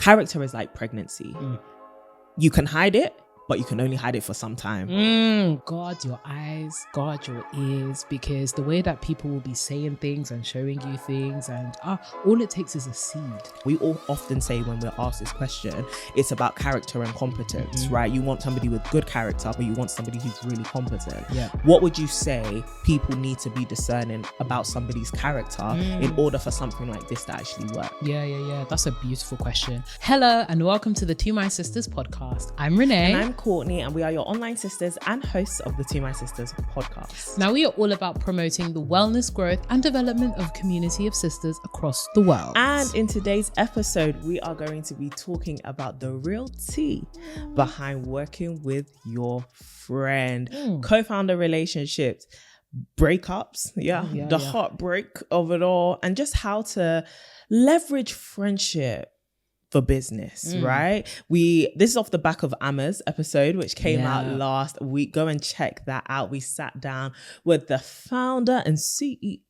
character is like pregnancy. You can hide it, but you can only hide it for some time. Guard your eyes, guard your ears, because the way that people will be saying things and showing you things, and all it takes is a seed. We all often say when we're asked this question, it's about character and competence, right? You want somebody with good character, but you want somebody who's really competent. Yeah. What would you say people need to be discerning about somebody's character in order for something like this to actually work? Yeah. That's a beautiful question. Hello, and welcome to the To My Sisters podcast. I'm Renee. And I'm Courtney, and we are your online sisters and hosts of the To My Sisters podcast. Now, we are all about promoting the wellness, growth, and development of community of sisters across the world. And in today's episode, we are going to be talking about the real tea behind working with your friend, co-founder relationships, breakups, the heartbreak of it all, and just how to leverage friendship for business, right? This is off the back of Emma's episode, which came out last week. Go and check that out. We sat down with the founder and CEO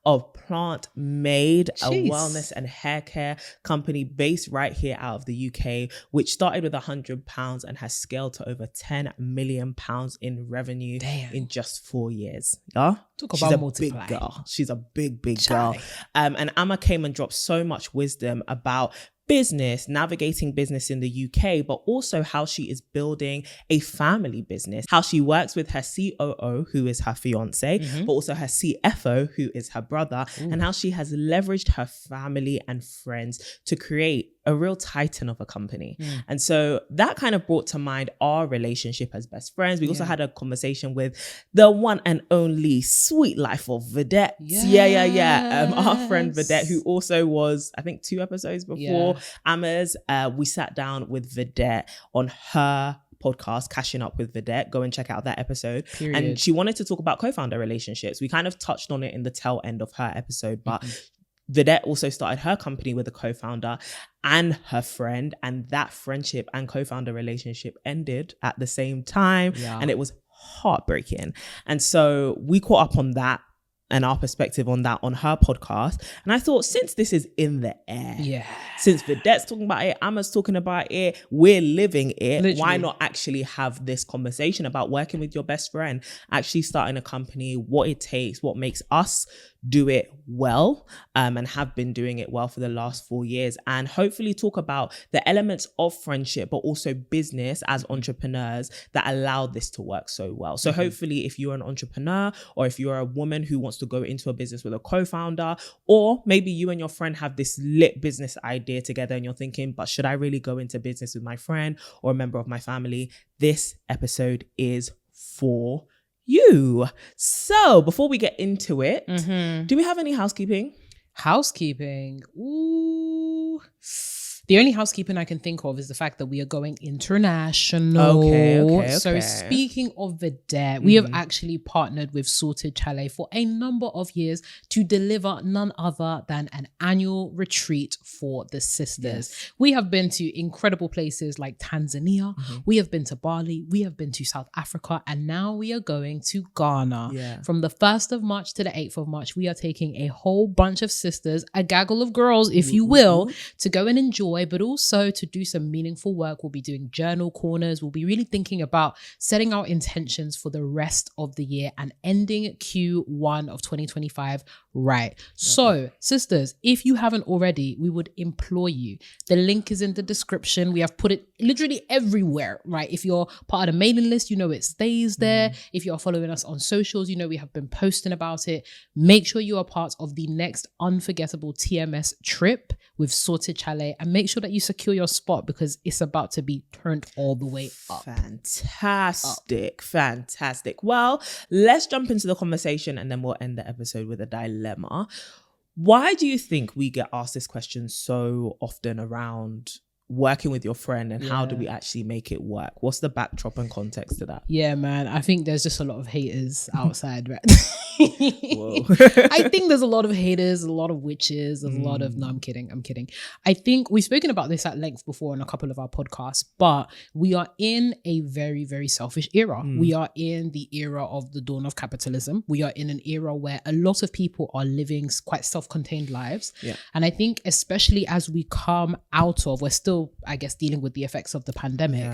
of Plant Made, a wellness and hair care company based right here out of the UK, which started with £100 and has scaled to over £10 million in revenue in just 4 years. Yeah, Talk she's about a multiply. big girl. She's a big girl. And Emma came and dropped so much wisdom about business, navigating business in the UK, but also how she is building a family business, how she works with her COO, who is her fiance, but also her CFO, who is her brother, and how she has leveraged her family and friends to create a real titan of a company. And so that kind of brought to mind our relationship as best friends. We also had a conversation with the one and only Sweet Life of Vedette. Our friend Vedette, who also was, I think, 2 episodes before Emma's. We sat down with Vedette on her podcast, Cashing Up with Vedette. Go and check out that episode. Period. And she wanted to talk about co-founder relationships. We kind of touched on it in the tail end of her episode, but Vedette also started her company with a co-founder and her friend, and that friendship and co-founder relationship ended at the same time, and it was heartbreaking. And so we caught up on that and our perspective on that on her podcast. And I thought, since this is in the air, since Vedette's talking about it, Emma's talking about it, we're living it, literally, why not actually have this conversation about working with your best friend, actually starting a company, what it takes, what makes us do it well, and have been doing it well for the last 4 years, and hopefully talk about the elements of friendship, but also business as entrepreneurs that allow this to work so well. So hopefully, if you're an entrepreneur, or if you're a woman who wants to go into a business with a co-founder, or maybe you and your friend have this lit business idea together and you're thinking, but should I really go into business with my friend or a member of my family? This episode is for you. So before we get into it, do we have any housekeeping? Housekeeping. Ooh. The only housekeeping I can think of is the fact that we are going international. Okay. So speaking of Vedette, we have actually partnered with Sorted Chalet for a number of years to deliver none other than an annual retreat for the sisters. We have been to incredible places like Tanzania. We have been to Bali. We have been to South Africa. And now we are going to Ghana. From the 1st of March to the 8th of March, we are taking a whole bunch of sisters, a gaggle of girls, if you will, to go and enjoy, but also to do some meaningful work. We'll be doing journal corners. We'll be really thinking about setting our intentions for the rest of the year and ending Q1 of 2025 right. So, sisters, if you haven't already, we would implore you. The link is in the description. We have put it literally everywhere, right? If you're part of the mailing list, you know it stays there. If you're following us on socials, you know we have been posting about it. Make sure you are part of the next unforgettable TMS trip with Sorted Chalet, and make sure that you secure your spot because it's about to be turned all the way up. Fantastic. Well, let's jump into the conversation and then we'll end the episode with a dilemma. Why do you think we get asked this question so often around working with your friend, and how do we actually make it work? What's the backdrop and context to that? Yeah, man. I think there's just a lot of haters outside, right? I think there's a lot of haters, a lot of witches, there's a lot of, no, I'm kidding. I think we've spoken about this at length before in a couple of our podcasts, but we are in a very, very selfish era. We are in the era of the dawn of capitalism. We are in an era where a lot of people are living quite self-contained lives. Yeah. And I think especially as we come out of, we're still, I guess, dealing with the effects of the pandemic,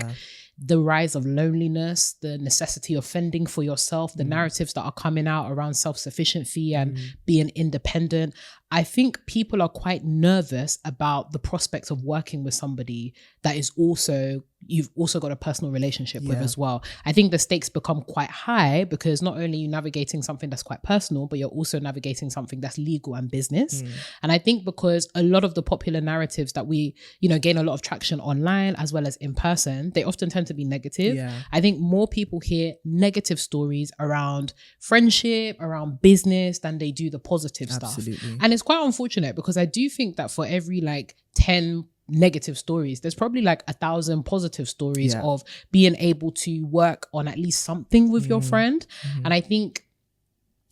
the rise of loneliness, the necessity of fending for yourself, the narratives that are coming out around self-sufficiency and being independent. I think people are quite nervous about the prospects of working with somebody that is also, you've also got a personal relationship with as well. I think the stakes become quite high because not only are you navigating something that's quite personal, but you're also navigating something that's legal and business. And I think because a lot of the popular narratives that we, you know, gain a lot of traction online as well as in person, they often tend to be negative. I think more people hear negative stories around friendship, around business than they do the positive stuff. And it's quite unfortunate because I do think that for every like 10 negative stories, there's probably like 1,000 positive stories of being able to work on at least something with your friend. And I think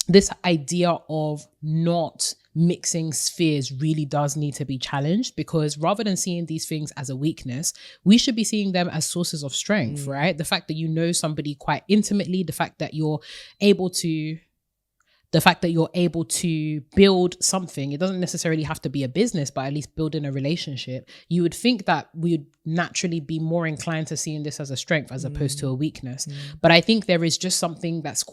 this idea of not mixing spheres really does need to be challenged, because rather than seeing these things as a weakness, we should be seeing them as sources of strength, right? The fact that you know somebody quite intimately, the fact that you're able to build something, it doesn't necessarily have to be a business, but at least building a relationship, you would think that we would naturally be more inclined to seeing this as a strength as opposed to a weakness. But I think there is just something that's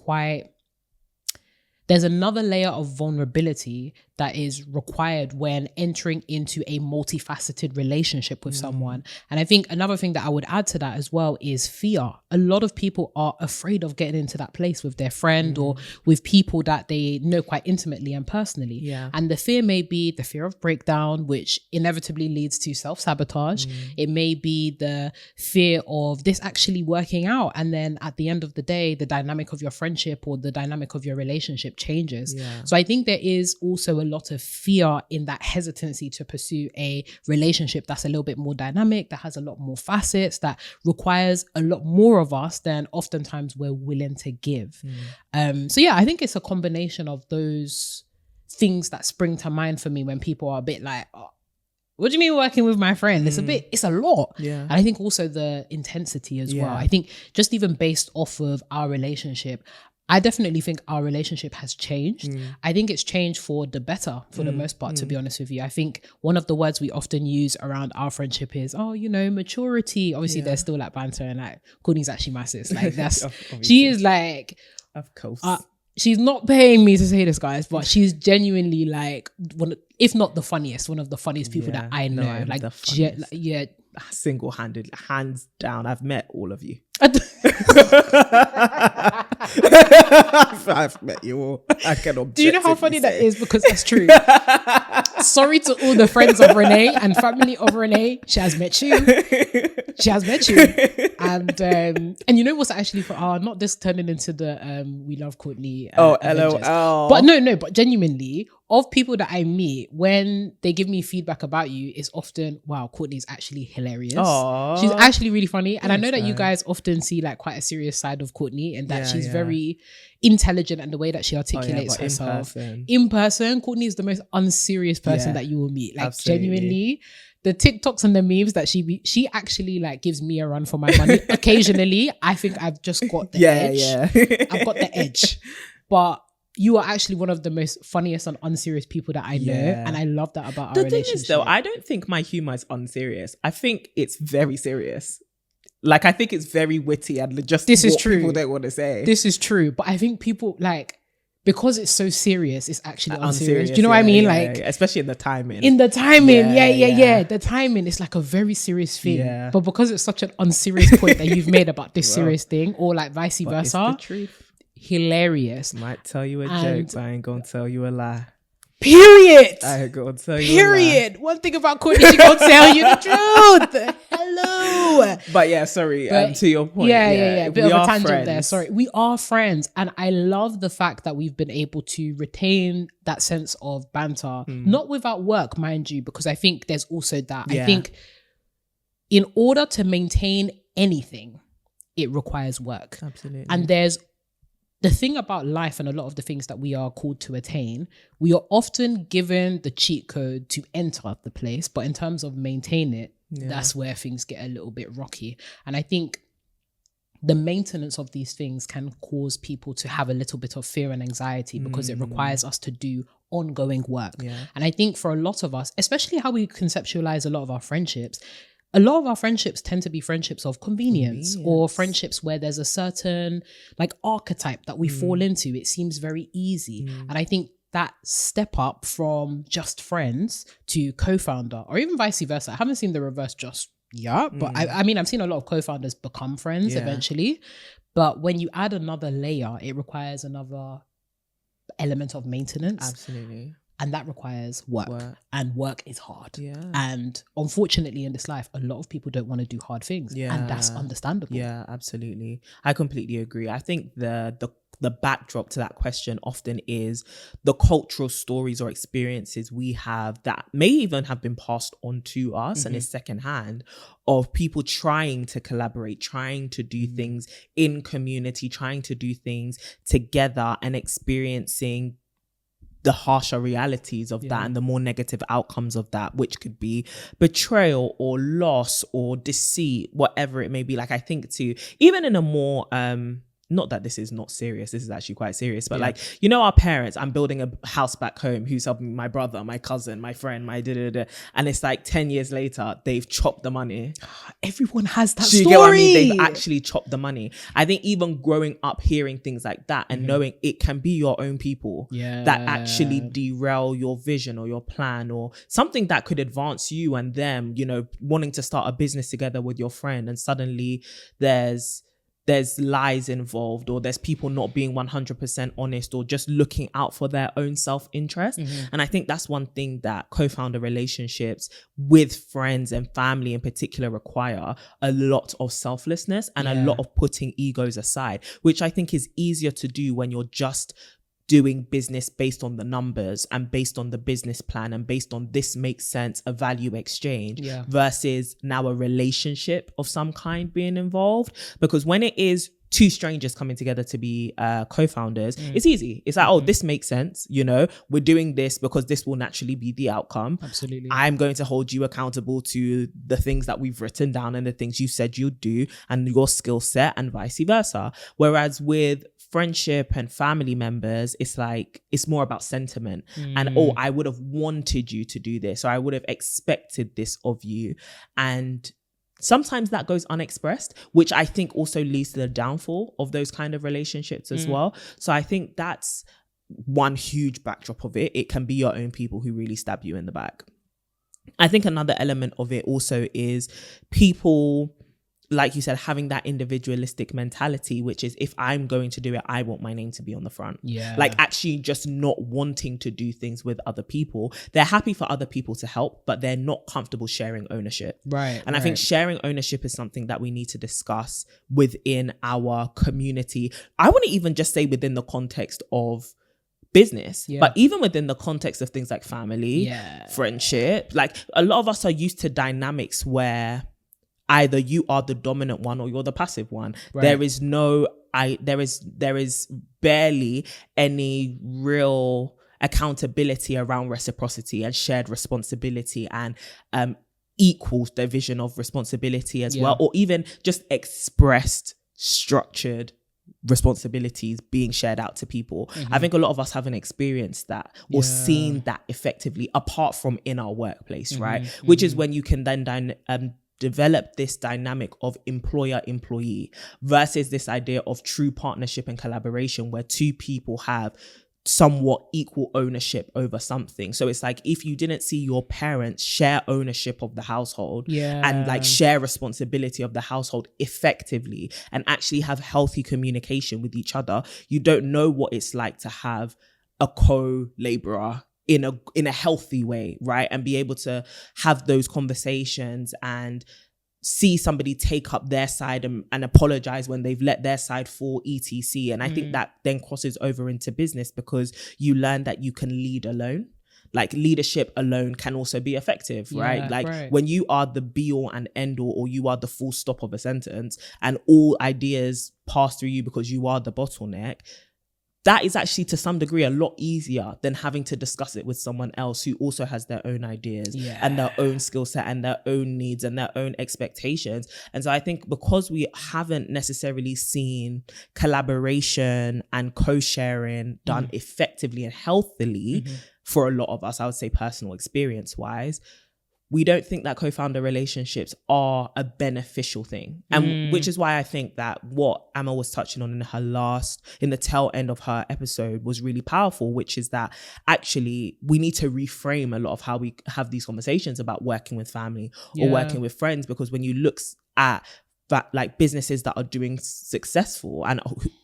there's another layer of vulnerability that is required when entering into a multifaceted relationship with someone. And I think another thing that I would add to that as well is fear. A lot of people are afraid of getting into that place with their friend or with people that they know quite intimately and personally. And the fear may be the fear of breakdown, which inevitably leads to self-sabotage. It may be the fear of this actually working out, and then at the end of the day, the dynamic of your friendship or the dynamic of your relationship changes. So I think there is also a lot of fear in that hesitancy to pursue a relationship that's a little bit more dynamic, that has a lot more facets, that requires a lot more of us than oftentimes we're willing to give. So yeah, I think it's a combination of those things that spring to mind for me when people are a bit like, oh, what do you mean working with my friend? It's a lot. And I think also the intensity as well. I think just even based off of our relationship, I definitely think our relationship has changed. I think it's changed for the better for the most part, to be honest with you. I think one of the words we often use around our friendship is, oh, you know, maturity. Obviously, there's still like banter and like, Courtney's actually my sis. Like that's, she is like, of course. She's not paying me to say this, guys, but she's genuinely like, if not the funniest, one of the funniest people that I know. Like, single-handed, hands down, I've met all of you. I've met you all. I can objectively. Do you know how funny that is? Because that's true. Sorry to all the friends of Renee and family of Renee. She has met you. And you know what's actually for not this turning into the we love Courtney. LOL. But genuinely, of people that I meet, when they give me feedback about you, it's often, wow, Courtney's actually hilarious. Aww. She's actually really funny. And I know that you guys often see like quite a serious side of Courtney, and that she's very intelligent and the way that she articulates herself. In person, Courtney is the most unserious person that you will meet. Like genuinely, the TikToks and the memes that she actually like gives me a run for my money. Occasionally, I think I've just got the edge. I've got the edge. But you are actually one of the most funniest and unserious people that I know. And I love that about our relationship. The thing is though, I don't think my humor is unserious. I think it's very serious. Like, I think it's very witty and just this is true. People don't want to say. This is true. But I think people like, because it's so serious, it's actually unserious. Do you know what I mean? Like, especially in the timing. The timing is like a very serious thing. But because it's such an unserious point that you've made about this serious thing, or like vice versa. It's the truth. Hilarious. Might tell you a joke, but I ain't gonna tell you a lie. Period. I ain't gonna tell you Period. A lie. One thing about Courtney, she gonna tell you the truth. Hello. But yeah, sorry. To your point. A bit of a tangent friends. There. Sorry. We are friends, and I love the fact that we've been able to retain that sense of banter, not without work, mind you, because I think there's also that. I think in order to maintain anything, it requires work. Absolutely. And there's the thing about life and a lot of the things that we are called to attain, we are often given the cheat code to enter the place, but in terms of maintain it, that's where things get a little bit rocky. And I think the maintenance of these things can cause people to have a little bit of fear and anxiety because it requires us to do ongoing work. And I think for a lot of us, especially how we conceptualize a lot of our friendships, a lot of our friendships tend to be friendships of convenience or friendships where there's a certain like archetype that we fall into. It seems very easy. And I think that step up from just friends to co-founder, or even vice versa. I haven't seen the reverse just yet, but I mean, I've seen a lot of co-founders become friends eventually. But when you add another layer, it requires another element of maintenance. Absolutely. And that requires work. And work is hard. Yeah. And unfortunately in this life, a lot of people don't want to do hard things. And that's understandable. Yeah, absolutely. I completely agree. I think the backdrop to that question often is the cultural stories or experiences we have that may even have been passed on to us and is secondhand, of people trying to collaborate, trying to do things in community, trying to do things together, and experiencing the harsher realities of that and the more negative outcomes of that, which could be betrayal or loss or deceit, whatever it may be. Like, I think too, even in a more not that this is not serious, this is actually quite serious, but like, you know, our parents, I'm building a house back home, who's helping my brother, my cousin, my friend, my da-da-da, and it's like 10 years later, they've chopped the money. Everyone has that story. You get what I mean? They've actually chopped the money. I think even growing up hearing things like that and knowing it can be your own people that actually derail your vision or your plan or something that could advance you and them, you know, wanting to start a business together with your friend, and suddenly there's lies involved, or there's people not being 100% honest, or just looking out for their own self-interest. And I think that's one thing that co-founder relationships with friends and family in particular require: a lot of selflessness and a lot of putting egos aside, which I think is easier to do when you're just doing business based on the numbers and based on the business plan and based on this makes sense, a value exchange, versus now a relationship of some kind being involved. Because when it is two strangers coming together to be co-founders, it's easy. It's like, oh, this makes sense. You know, we're doing this because this will naturally be the outcome. Absolutely. I'm going to hold you accountable to the things that we've written down and the things you said you'd do and your skill set, and vice versa. Whereas with friendship and family members, it's like, it's more about sentiment and, oh, I would have wanted you to do this, or I would have expected this of you. And sometimes that goes unexpressed, which I think also leads to the downfall of those kind of relationships as well. So I think that's one huge backdrop of it. It can be your own people who really stab you in the back. I think another element of it also is people, like you said, having that individualistic mentality, which is, if I'm going to do it, I want my name to be on the front. Like, actually just not wanting to do things with other people. They're happy for other people to help, but they're not comfortable sharing ownership. And I think sharing ownership is something that we need to discuss within our community. I wouldn't even just say within the context of business, but even within the context of things like family, friendship. Like, a lot of us are used to dynamics where either you are the dominant one or you're the passive one. There is there is barely any real accountability around reciprocity and shared responsibility and equal division of responsibility as well, or even just expressed, structured responsibilities being shared out to people. I think a lot of us haven't experienced that or seen that effectively, apart from in our workplace, right? Which is when you can then develop this dynamic of employer-employee versus this idea of true partnership and collaboration, where two people have somewhat equal ownership over something. So it's like, if you didn't see your parents share ownership of the household and like share responsibility of the household effectively and actually have healthy communication with each other, you don't know what it's like to have a co-laborer in a healthy way, right? And be able to have those conversations and see somebody take up their side and apologize when they've let their side fall, etc. And I think that then crosses over into business, because you learn that you can lead alone. like leadership alone can also be effective, right? Like when you are the be all and end all, or you are the full stop of a sentence and all ideas pass through you because you are the bottleneck, that is actually to some degree a lot easier than having to discuss it with someone else who also has their own ideas and their own skill set and their own needs and their own expectations. And so I think because we haven't necessarily seen collaboration and co-sharing done effectively and healthily for a lot of us, I would say personal experience wise, we don't think that co-founder relationships are a beneficial thing. And which is why I think that what Amma was touching on in the tail end of her episode was really powerful, which is that actually we need to reframe a lot of how we have these conversations about working with family or working with friends, because when you look at that, like businesses that are doing successful, and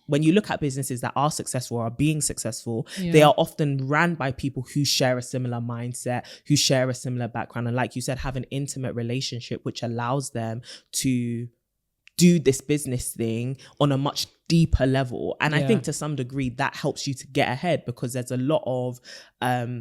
when you look at businesses that are successful or are being successful, they are often ran by people who share a similar mindset, who share a similar background, and like you said, have an intimate relationship which allows them to do this business thing on a much deeper level. And I think to some degree that helps you to get ahead, because there's a lot of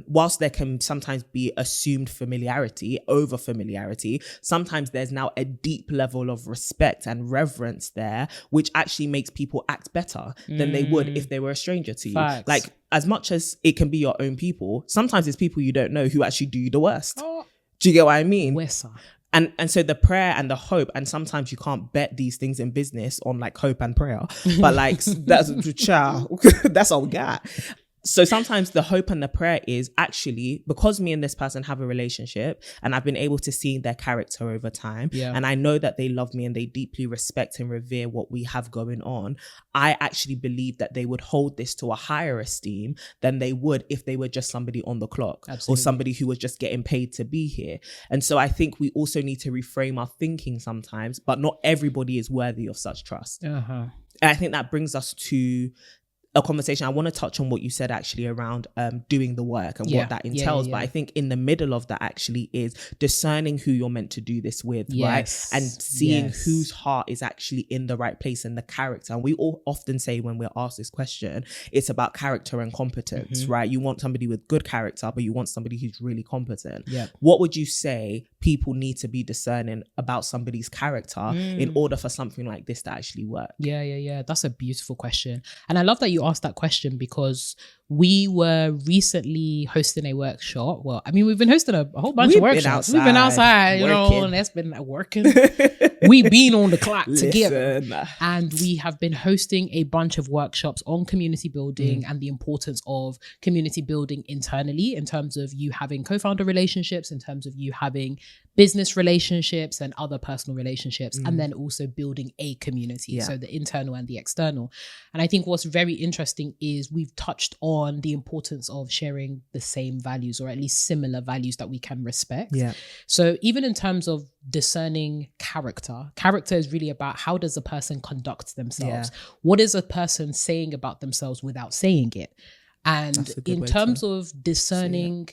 whilst there can sometimes be assumed familiarity, over familiarity, sometimes there's now a deep level of respect and reverence there, which actually makes people act better than they would if they were a stranger to you. Facts. Like, as much as it can be your own people, sometimes it's people you don't know who actually do you the worst. Do you get what I mean? And so the prayer and the hope, and sometimes you can't bet these things in business on like hope and prayer, but like that's all we got. So sometimes the hope and the prayer is actually, because me and this person have a relationship and I've been able to see their character over time, and I know that they love me and they deeply respect and revere what we have going on, I actually believe that they would hold this to a higher esteem than they would if they were just somebody on the clock. Or somebody who was just getting paid to be here. And so I think we also need to reframe our thinking sometimes, but not everybody is worthy of such trust. And I think that brings us to a conversation. I want to touch on what you said actually around doing the work and what that entails. But I think in the middle of that actually is discerning who you're meant to do this with, right? And seeing whose heart is actually in the right place and the character. And we all often say when we're asked this question, it's about character and competence, right? You want somebody with good character, but you want somebody who's really competent. What would you say people need to be discerning about somebody's character in order for something like this to actually work? That's a beautiful question. And I love that you asked that question, because we were recently hosting a workshop. Well, I mean, we've been hosting a whole bunch of workshops. We've been outside, you know, and that's been working. We've been on the clock together. And we have been hosting a bunch of workshops on community building and the importance of community building internally, in terms of you having co-founder relationships, in terms of you having business relationships and other personal relationships, and then also building a community. So the internal and the external. And I think what's very interesting is we've touched on the importance of sharing the same values, or at least similar values that we can respect. So even in terms of discerning character is really about how does a person conduct themselves? What is a person saying about themselves without saying it? And in terms of discerning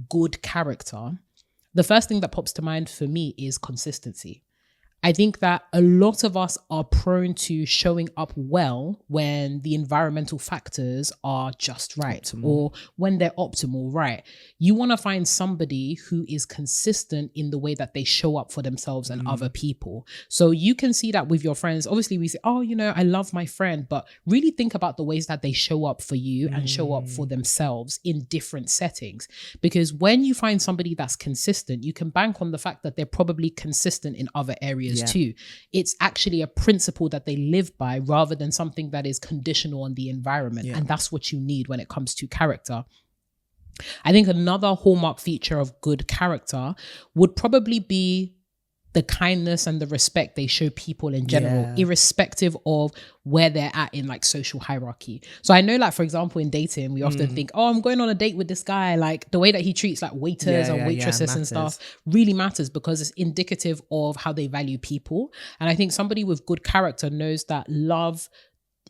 good character, the first thing that pops to mind for me is consistency. I think that a lot of us are prone to showing up well when the environmental factors are just right, or when they're optimal, right? You want to find somebody who is consistent in the way that they show up for themselves and other people. So you can see that with your friends. Obviously, we say, oh, you know, I love my friend, but really think about the ways that they show up for you and show up for themselves in different settings. Because when you find somebody that's consistent, you can bank on the fact that they're probably consistent in other areas too. It's actually a principle that they live by rather than something that is conditional on the environment. And that's what you need when it comes to character. I think another hallmark feature of good character would probably be the kindness and the respect they show people in general, irrespective of where they're at in like social hierarchy. So I know, like, for example, in dating, we often think, oh, I'm going on a date with this guy. Like the way that he treats like waiters and waitresses and stuff really matters, because it's indicative of how they value people. And I think somebody with good character knows that love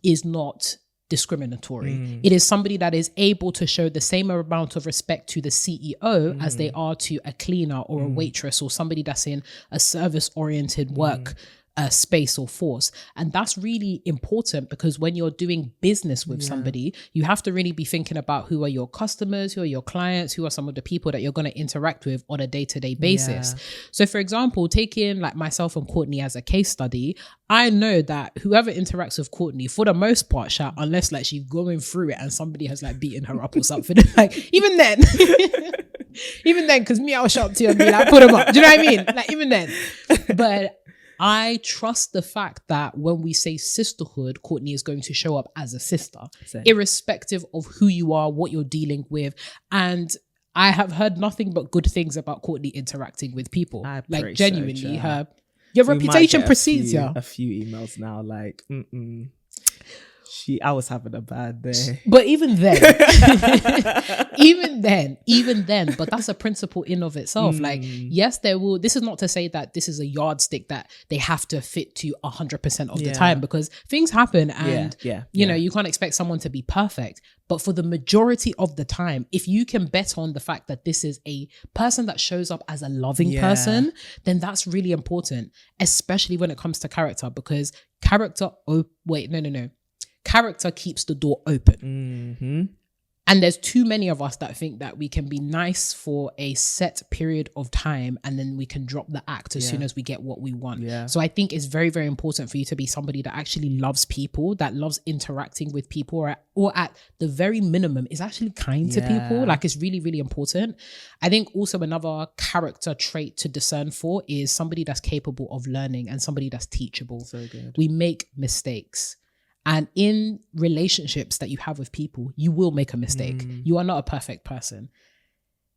is not discriminatory. It is somebody that is able to show the same amount of respect to the CEO as they are to a cleaner or a waitress, or somebody that's in a service-oriented work space or force. And that's really important, because when you're doing business with somebody, you have to really be thinking about who are your customers, who are your clients, who are some of the people that you're going to interact with on a day-to-day basis. So for example, taking like myself and Courtney as a case study, I know that whoever interacts with Courtney, for the most part, unless like she's going through it and somebody has like beaten her up or something, like even then, because me, I'll shout to you and be like, put them up. Do you know what I mean? Like even then. But I trust the fact that when we say sisterhood, Courtney is going to show up as a sister, irrespective of who you are, what you're dealing with. And I have heard nothing but good things about Courtney interacting with people. Like genuinely, your reputation precedes you. A few emails now, like, I was having a bad day. But even then, but that's a principle in of itself. Like, yes, this is not to say that this is a yardstick that they have to fit to 100% of the time, because things happen and, you know, you can't expect someone to be perfect. But for the majority of the time, if you can bet on the fact that this is a person that shows up as a loving person, then that's really important, especially when it comes to character, because character keeps the door open. And there's too many of us that think that we can be nice for a set period of time and then we can drop the act as soon as we get what we want. So I think it's very, very important for you to be somebody that actually loves people, that loves interacting with people, or at the very minimum is actually kind to people. Like, it's really, really important. I think also another character trait to discern for is somebody that's capable of learning and somebody that's teachable. So good. We make mistakes. And in relationships that you have with people, you will make a mistake. You are not a perfect person.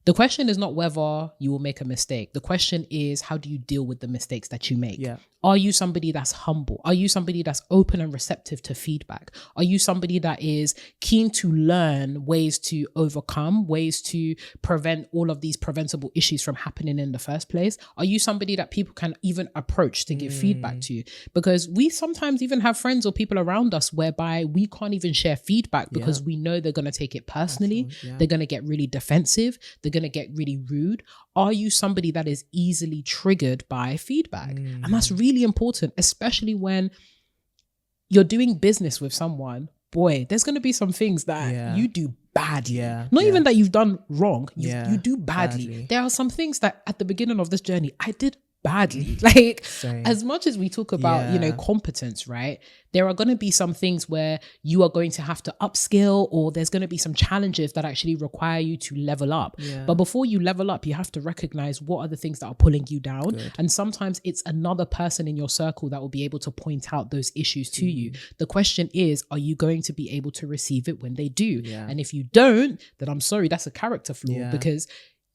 The question is not whether you will make a mistake. The question is, how do you deal with the mistakes that you make? Are you somebody that's humble? Are you somebody that's open and receptive to feedback? Are you somebody that is keen to learn ways to overcome, ways to prevent all of these preventable issues from happening in the first place? Are you somebody that people can even approach to give feedback to? Because we sometimes even have friends or people around us whereby we can't even share feedback because we know they're going to take it personally. They're going to get really defensive. They're going to get really rude. Are you somebody that is easily triggered by feedback? And that's really important, especially when you're doing business with someone. Boy, there's going to be some things that you do badly. Not even that you've done wrong. You do badly. There are some things that at the beginning of this journey, I did badly. Like, as much as we talk about, you know, competence, right? There are going to be some things where you are going to have to upskill, or there's going to be some challenges that actually require you to level up. But before you level up, you have to recognize what are the things that are pulling you down. And sometimes it's another person in your circle that will be able to point out those issues to you. The question is, are you going to be able to receive it when they do? And if you don't, then I'm sorry, that's a character flaw, because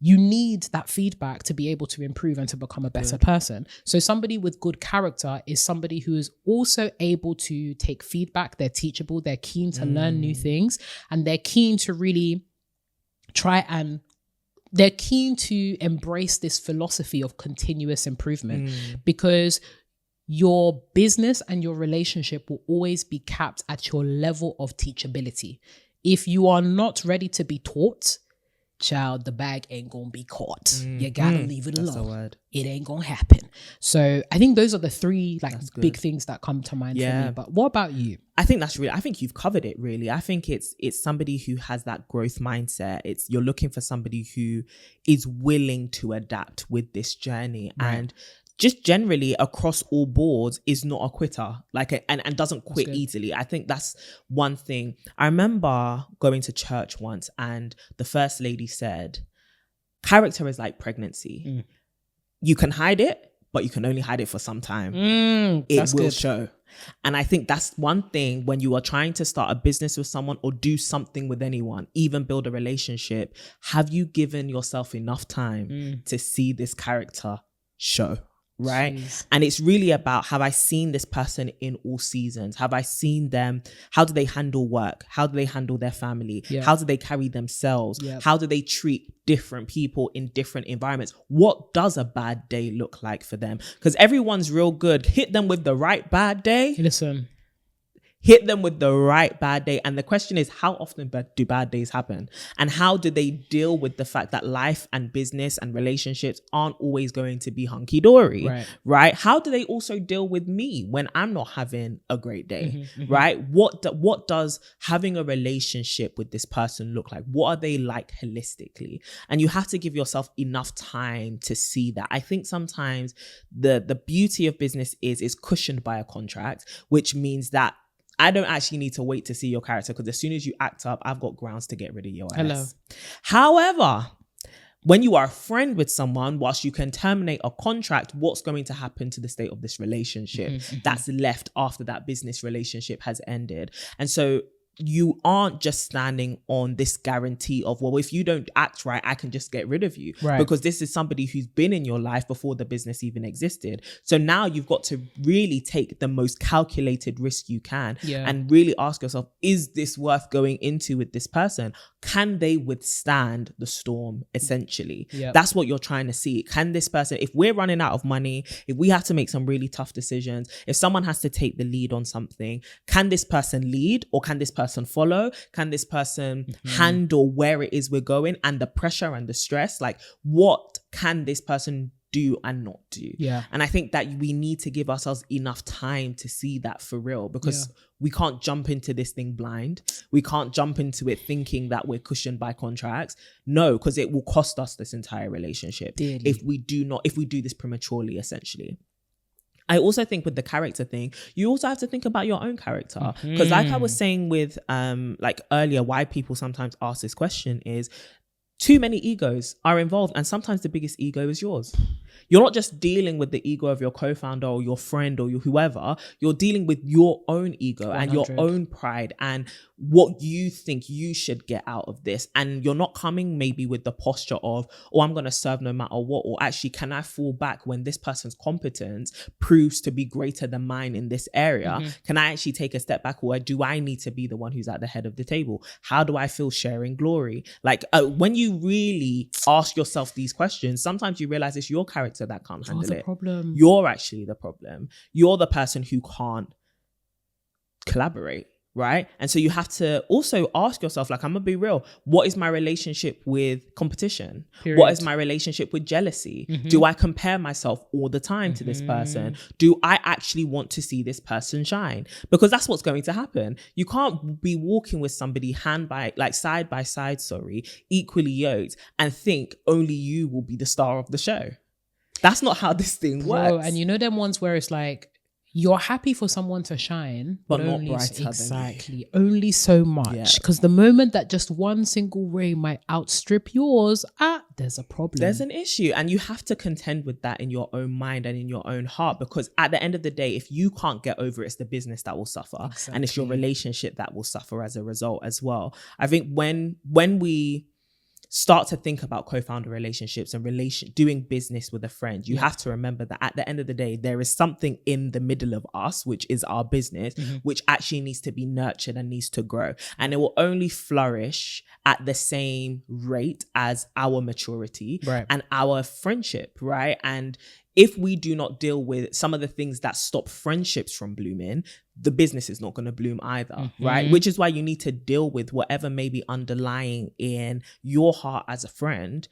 you need that feedback to be able to improve and to become a better person. So somebody with good character is somebody who is also able to take feedback. They're teachable. They're keen to learn new things, and they're keen to really they're keen to embrace this philosophy of continuous improvement, because your business and your relationship will always be capped at your level of teachability. If you are not ready to be taught, child, the bag ain't gonna be caught. You gotta leave it alone. It ain't gonna happen. So I think those are the three big things that come to mind for me. But what about you? I think you've covered it really. I think it's somebody who has that growth mindset. You're looking for somebody who is willing to adapt with this journey, and just generally across all boards is not a quitter, and doesn't quit easily. I think that's one thing. I remember going to church once and the first lady said, character is like pregnancy. You can hide it, but you can only hide it for some time. It will show. And I think that's one thing when you are trying to start a business with someone or do something with anyone, even build a relationship. Have you given yourself enough time to see this character show? Right. Jeez. And it's really about, have I seen this person in all seasons? Have I seen them? How do they handle work? How do they handle their family? How do they carry themselves? How do they treat different people in different environments? What does a bad day look like for them? Because everyone's real good. Hit them with the right bad day. Listen, hit them with the right bad day. And the question is, how often do bad days happen? And how do they deal with the fact that life and business and relationships aren't always going to be hunky-dory, right? How do they also deal with me when I'm not having a great day, right? What does having a relationship with this person look like? What are they like holistically? And you have to give yourself enough time to see that. I think sometimes the beauty of business is cushioned by a contract, which means that I don't actually need to wait to see your character, because as soon as you act up, I've got grounds to get rid of your ass. However, when you are a friend with someone, whilst you can terminate a contract, what's going to happen to the state of this relationship that's left after that business relationship has ended? And so you aren't just standing on this guarantee of, well, if you don't act right, I can just get rid of you. Because this is somebody who's been in your life before the business even existed. So now you've got to really take the most calculated risk you can and really ask yourself, is this worth going into with this person? Can they withstand the storm, essentially? That's what you're trying to see. Can this person, if we're running out of money, if we have to make some really tough decisions, if someone has to take the lead on something, can this person lead, or can this person follow? Can this person handle where it is we're going and the pressure and the stress? Like, what can this person do and not do? And I think that we need to give ourselves enough time to see that for real, because we can't jump into this thing blind. We can't jump into it thinking that we're cushioned by contracts. No, because it will cost us this entire relationship if we do this prematurely, essentially. I also think with the character thing, you also have to think about your own character. Because like I was saying with like earlier, why people sometimes ask this question is too many egos are involved, and sometimes the biggest ego is yours. You're not just dealing with the ego of your co-founder or your friend or whoever. You're dealing with your own ego 100. And your own pride and what you think you should get out of this. And you're not coming maybe with the posture of, oh, I'm going to serve no matter what. Or actually, can I fall back when this person's competence proves to be greater than mine in this area? Can I actually take a step back, or do I need to be the one who's at the head of the table? How do I feel sharing glory? Like when you really ask yourself these questions, sometimes you realize it's your character that can't handle it. Problem. You're actually the problem. You're the person who can't collaborate, right? And so you have to also ask yourself, like, I'm gonna be real, what is my relationship with competition? Period. What is my relationship with jealousy? Do I compare myself all the time to this person? Do I actually want to see this person shine? Because that's what's going to happen. You can't be walking with somebody side by side, equally yoked, and think only you will be the star of the show. That's not how this thing works. Bro, and you know them ones where it's like, you're happy for someone to shine, but only not brighter exactly, only so much. Because the moment that just one single ray might outstrip yours, there's a problem. There's an issue, and you have to contend with that in your own mind and in your own heart. Because at the end of the day, if you can't get over it, it's the business that will suffer, and it's your relationship that will suffer as a result as well. I think when we start to think about co-founder relationships and doing business with a friend, you have to remember that at the end of the day, there is something in the middle of us, which is our business, which actually needs to be nurtured and needs to grow. And it will only flourish at the same rate as our maturity and our friendship, right? And if we do not deal with some of the things that stop friendships from blooming, the business is not going to bloom either, right? Which is why you need to deal with whatever may be underlying in your heart as a friend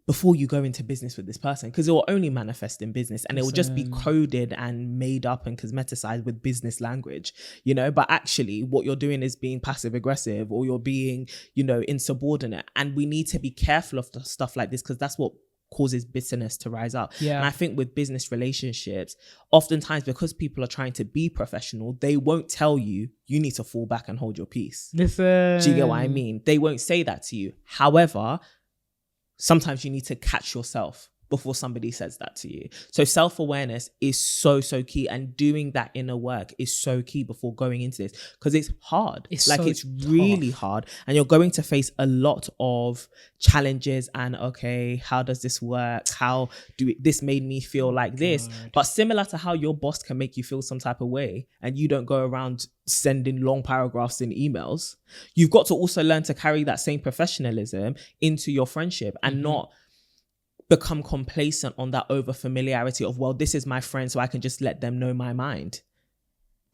before you go into business with this person, because it will only manifest in business, and it will just be coded and made up and cosmeticized with business language, but actually what you're doing is being passive aggressive, or you're being, insubordinate. And we need to be careful of stuff like this, because that's what causes bitterness to rise up. And I think with business relationships, oftentimes because people are trying to be professional, they won't tell you need to fall back and hold your peace. Listen. Do you get what I mean? They won't say that to you. However, sometimes you need to catch yourself before somebody says that to you. So self-awareness is so key, and doing that inner work is so key before going into this, because it's hard. It's really hard, and you're going to face a lot of challenges and, okay, how does this work? This made me feel like this. But similar to how your boss can make you feel some type of way and you don't go around sending long paragraphs in emails, you've got to also learn to carry that same professionalism into your friendship and not become complacent on that over familiarity of, well, this is my friend, so I can just let them know my mind.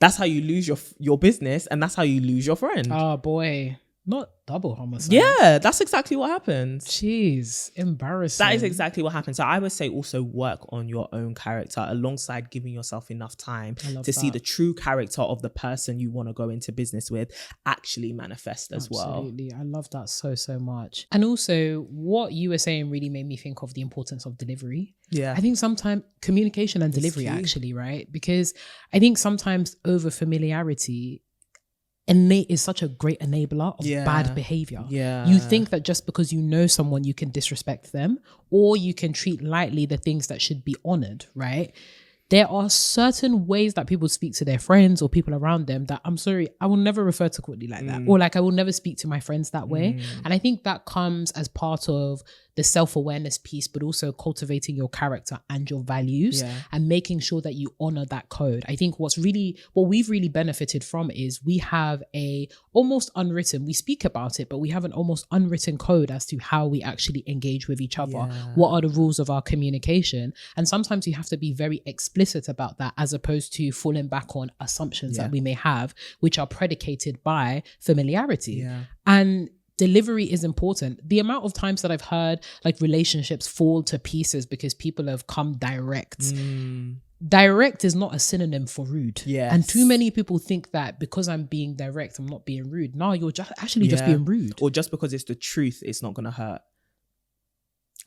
That's how you lose your business, and that's how you lose your friend. Oh boy, not double homicide. Yeah, that's exactly what happens. Jeez, embarrassing. That is exactly what happens. So I would say also work on your own character alongside giving yourself enough time to see the true character of the person you want to go into business with actually manifest as well. Absolutely. I love that so much. And also what you were saying really made me think of the importance of delivery. Yeah. I think sometimes communication and delivery actually, right? Because I think sometimes over familiarity is such a great enabler of bad behavior. Yeah. You think that just because you know someone, you can disrespect them, or you can treat lightly the things that should be honored, right? There are certain ways that people speak to their friends or people around them that, I'm sorry, I will never refer to Courtney like that. Or like, I will never speak to my friends that way. And I think that comes as part of the self-awareness piece, but also cultivating your character and your values and making sure that you honor that code. I think what we've really benefited from is we have a almost unwritten, we speak about it, but we have an almost unwritten code as to how we actually engage with each other. What are the rules of our communication? And sometimes you have to be very explicit about that, as opposed to falling back on assumptions that we may have, which are predicated by familiarity. And delivery is important. The amount of times that I've heard like relationships fall to pieces because people have come direct. Direct is not a synonym for rude. And too many people think that because I'm being direct, I'm not being rude. No, you're just being rude. Or just because it's the truth, it's not going to hurt.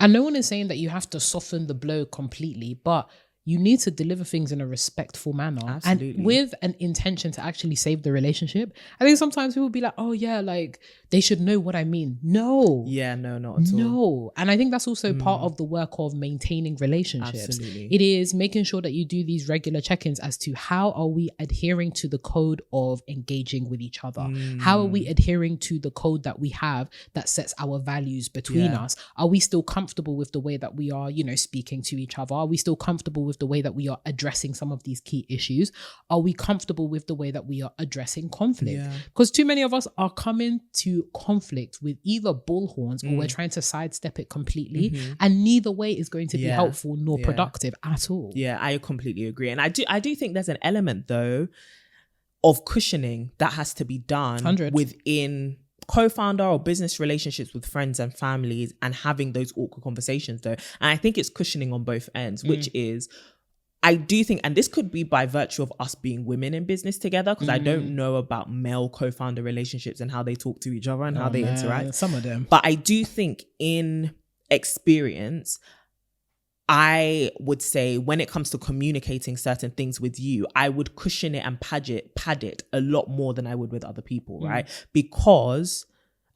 And no one is saying that you have to soften the blow completely, but you need to deliver things in a respectful manner. Absolutely. And with an intention to actually save the relationship. I think sometimes people be like, oh yeah, like they should know what I mean. No. Yeah, no, not at all. No. And I think that's also part of the work of maintaining relationships. Absolutely. It is making sure that you do these regular check-ins as to how are we adhering to the code of engaging with each other? How are we adhering to the code that we have that sets our values between us? Are we still comfortable with the way that we are, speaking to each other? Are we still comfortable with the way that we are addressing some of these key issues? Are we comfortable with the way that we are addressing conflict? Because too many of us are coming to conflict with either bullhorns or we're trying to sidestep it completely, and neither way is going to be helpful nor productive at all. Yeah, I completely agree. And I do think there's an element though of cushioning that has to be done 100. Within co-founder or business relationships with friends and families, and having those awkward conversations though. And I think it's cushioning on both ends, which is, I do think, and this could be by virtue of us being women in business together, because I don't know about male co-founder relationships and how they talk to each other and how they interact. Some of them. But I do think in experience, I would say when it comes to communicating certain things with you, I would cushion it and pad it a lot more than I would with other people, right? Because,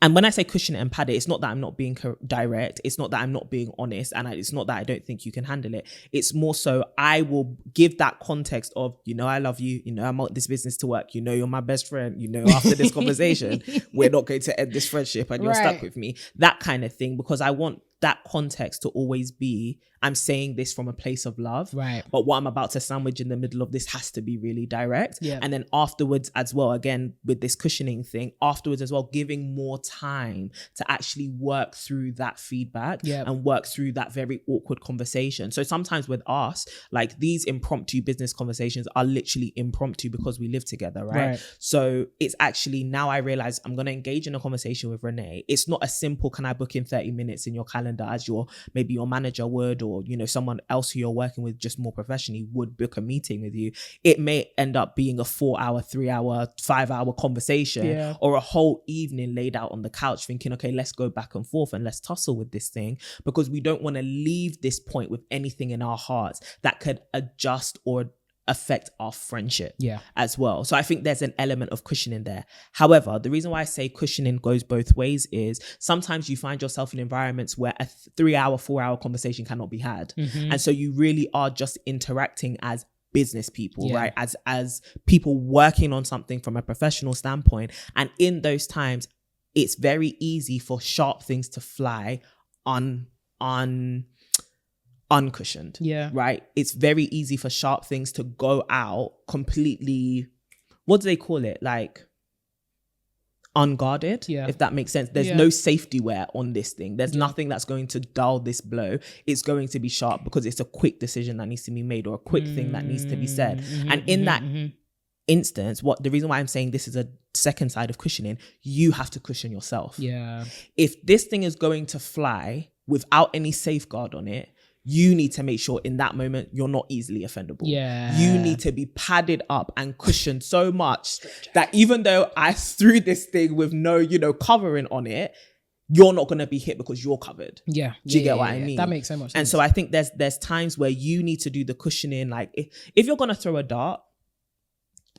and when I say cushion it and pad it, it's not that I'm not being direct. It's not that I'm not being honest. And it's not that I don't think you can handle it. It's more so I will give that context of, I love you. I want this business to work. You're my best friend. After this conversation, we're not going to end this friendship and you're stuck with me. That kind of thing, because I want that context to always be, I'm saying this from a place of love, right? But what I'm about to sandwich in the middle of this has to be really direct. And then afterwards as well, again, with this cushioning thing, afterwards as well, giving more time to actually work through that feedback and work through that very awkward conversation. So sometimes with us, like these impromptu business conversations are literally impromptu because we live together, right? So it's actually, now I realize I'm going to engage in a conversation with Renee. It's not a simple, can I book in 30 minutes in your calendar as maybe your manager would, or someone else who you're working with just more professionally would book a meeting with you. It may end up being a 4-hour, 3-hour, 5-hour conversation, or a whole evening laid out on the couch thinking, okay, let's go back and forth and let's tussle with this thing, because we don't want to leave this point with anything in our hearts that could adjust or affect our friendship as well. So I think there's an element of cushioning there. However, the reason why I say cushioning goes both ways is sometimes you find yourself in environments where a 3-hour, 4-hour conversation cannot be had. And so you really are just interacting as business people, right? As people working on something from a professional standpoint. And in those times, it's very easy for sharp things to fly uncushioned, right? It's very easy for sharp things to go out completely, what do they call it? Like unguarded, if that makes sense. There's no safety wear on this thing. There's nothing that's going to dull this blow. It's going to be sharp because it's a quick decision that needs to be made, or a quick thing that needs to be said. And in instance, the reason why I'm saying this is a second side of cushioning, you have to cushion yourself. Yeah. If this thing is going to fly without any safeguard on it, you need to make sure in that moment you're not easily offendable. Yeah. You need to be padded up and cushioned so much that even though I threw this thing with no, covering on it, you're not going to be hit because you're covered. Yeah. Do you get what I mean? That makes so much sense. And so I think there's times where you need to do the cushioning. Like if you're going to throw a dart,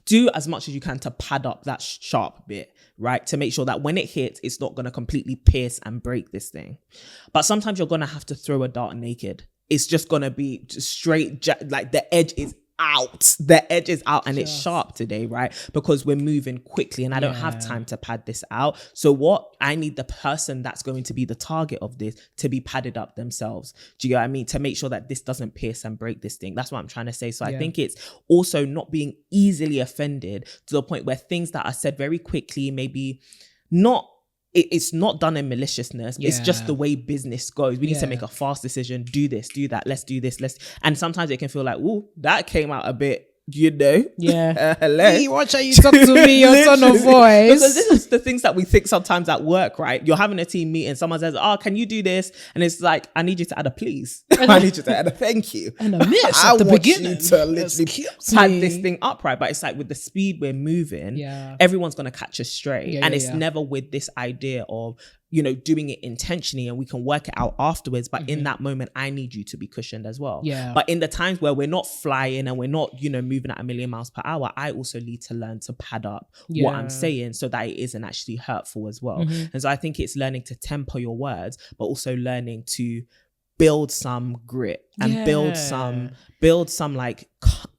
do as much as you can to pad up that sharp bit, right? To make sure that when it hits, it's not going to completely pierce and break this thing. But sometimes you're going to have to throw a dart naked. It's just going to be straight, like the edge is out. The edge is out and it's sharp today, right? Because we're moving quickly and I don't have time to pad this out. So I need the person that's going to be the target of this to be padded up themselves. Do you get what I mean? To make sure that this doesn't pierce and break this thing. That's what I'm trying to say. So I think it's also not being easily offended to the point where things that are said very quickly, maybe not, it's not done in maliciousness. It's just the way business goes. We need to make a fast decision. Do this, do that. Let's do this. And sometimes it can feel like, ooh, that came out a bit, Yeah. Hello. Hey, watch how you talk to me, your tone of voice. Because this is the things that we think sometimes at work, right? You're having a team meeting. Someone says, can you do this? And it's like, I need you to add a please. I need you to add a thank you. And a miss I at the want beginning. you to literally pad this thing up, right? But it's like with the speed we're moving, everyone's going to catch us straight. And it's never with this idea of, doing it intentionally and we can work it out afterwards. But in that moment, I need you to be cushioned as well. Yeah. But in the times where we're not flying and we're not, moving at 1,000,000 miles per hour, I also need to learn to pad up what I'm saying so that it isn't actually hurtful as well. And so I think it's learning to temper your words, but also learning to build some grit and build some like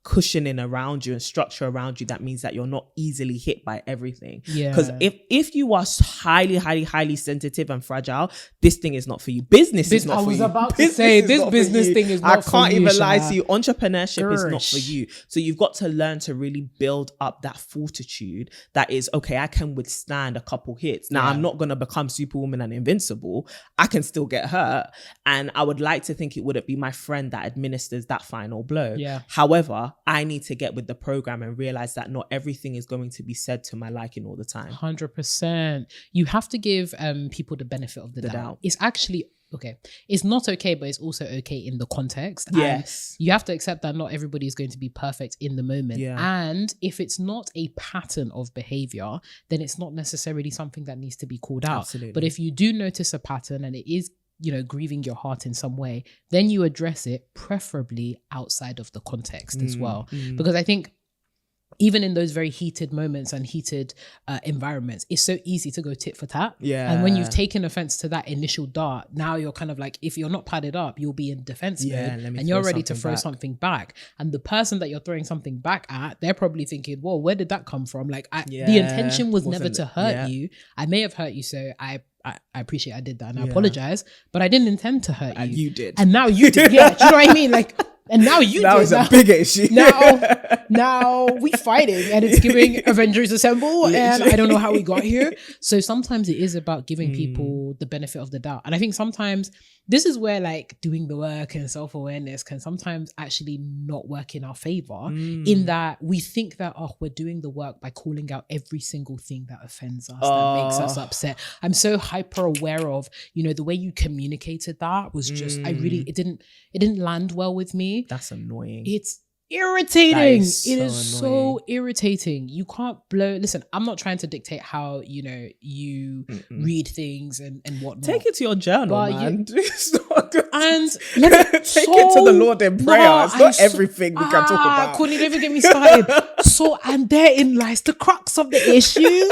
cushioning around you and structure around you. That means that you're not easily hit by everything. Because if you are highly, highly, highly sensitive and fragile, this thing is not for you. Business is not for you. I was about to say, this business thing is not for you. I can't even lie to you. Entrepreneurship is not for you. So you've got to learn to really build up that fortitude that is, okay, I can withstand a couple hits. Now, I'm not going to become Superwoman and invincible. I can still get hurt. And I would like to think it wouldn't be my friend that administers that final blow. However, I need to get with the program and realize that not everything is going to be said to my liking all the time. 100%. You have to give people the benefit of the doubt. It's actually okay. It's not okay, but it's also okay in the context. Yes. And you have to accept that not everybody is going to be perfect in the moment. And if it's not a pattern of behavior, then it's not necessarily something that needs to be called out. Absolutely. But if you do notice a pattern and it is grieving your heart in some way, then you address it, preferably outside of the context as well. Because I think even in those very heated moments and heated environments, it's so easy to go tit for tat. And when you've taken offense to that initial dart, now you're kind of like, if you're not padded up, you'll be in defense mode and you're ready to throw something back. And the person that you're throwing something back at, they're probably thinking, whoa, where did that come from? Like the intention was never to hurt you. I may have hurt you, so I appreciate I did that and I apologize, but I didn't intend to hurt you. And you did. And now you did. Yeah. Do you know what I mean? Like, and now you now do. It's a big issue. now we fighting and it's giving Avengers Assemble and I don't know how we got here. So sometimes it is about giving people the benefit of the doubt. And I think sometimes this is where like doing the work and self-awareness can sometimes actually not work in our favor, in that we think that, we're doing the work by calling out every single thing that offends us, that makes us upset. I'm so hyper aware of, the way you communicated that was just, it didn't land well with me. That's annoying. It's irritating. It is so irritating. You can't blow. Listen, I'm not trying to dictate how you read things and whatnot. Take it to your journal, man. And take it to the Lord in prayer. It's not everything we can talk about. Couldn't even get me started. And therein lies the crux of the issue.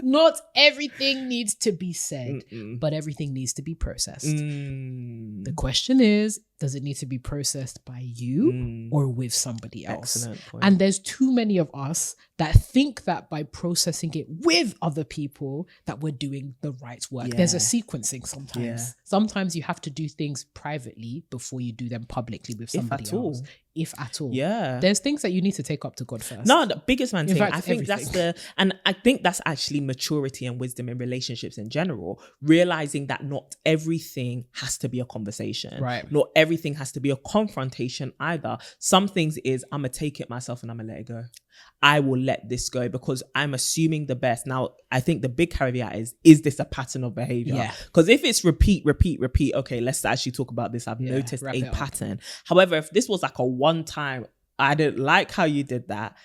Not everything needs to be said, but everything needs to be processed. The question is, does it need to be processed by you or with somebody else? Excellent point. And there's too many of us that think that by processing it with other people that we're doing the right work. There's a sequencing sometimes. Sometimes you have to do things privately before you do them publicly with somebody else. If at all. There's things that you need to take up to God first. No, the biggest man thing. Fact, I think I think that's actually maturity and wisdom in relationships in general. Realizing that not everything has to be a conversation. Right. Not everything has to be a confrontation either. Some things is I'm going to take it myself and I'm going to let it go. I will let this go because I'm assuming the best. Now, I think the big caveat is this a pattern of behavior? Because if it's repeat, okay, let's actually talk about this. I've noticed a pattern. However, if this was like a one time, I didn't like how you did that,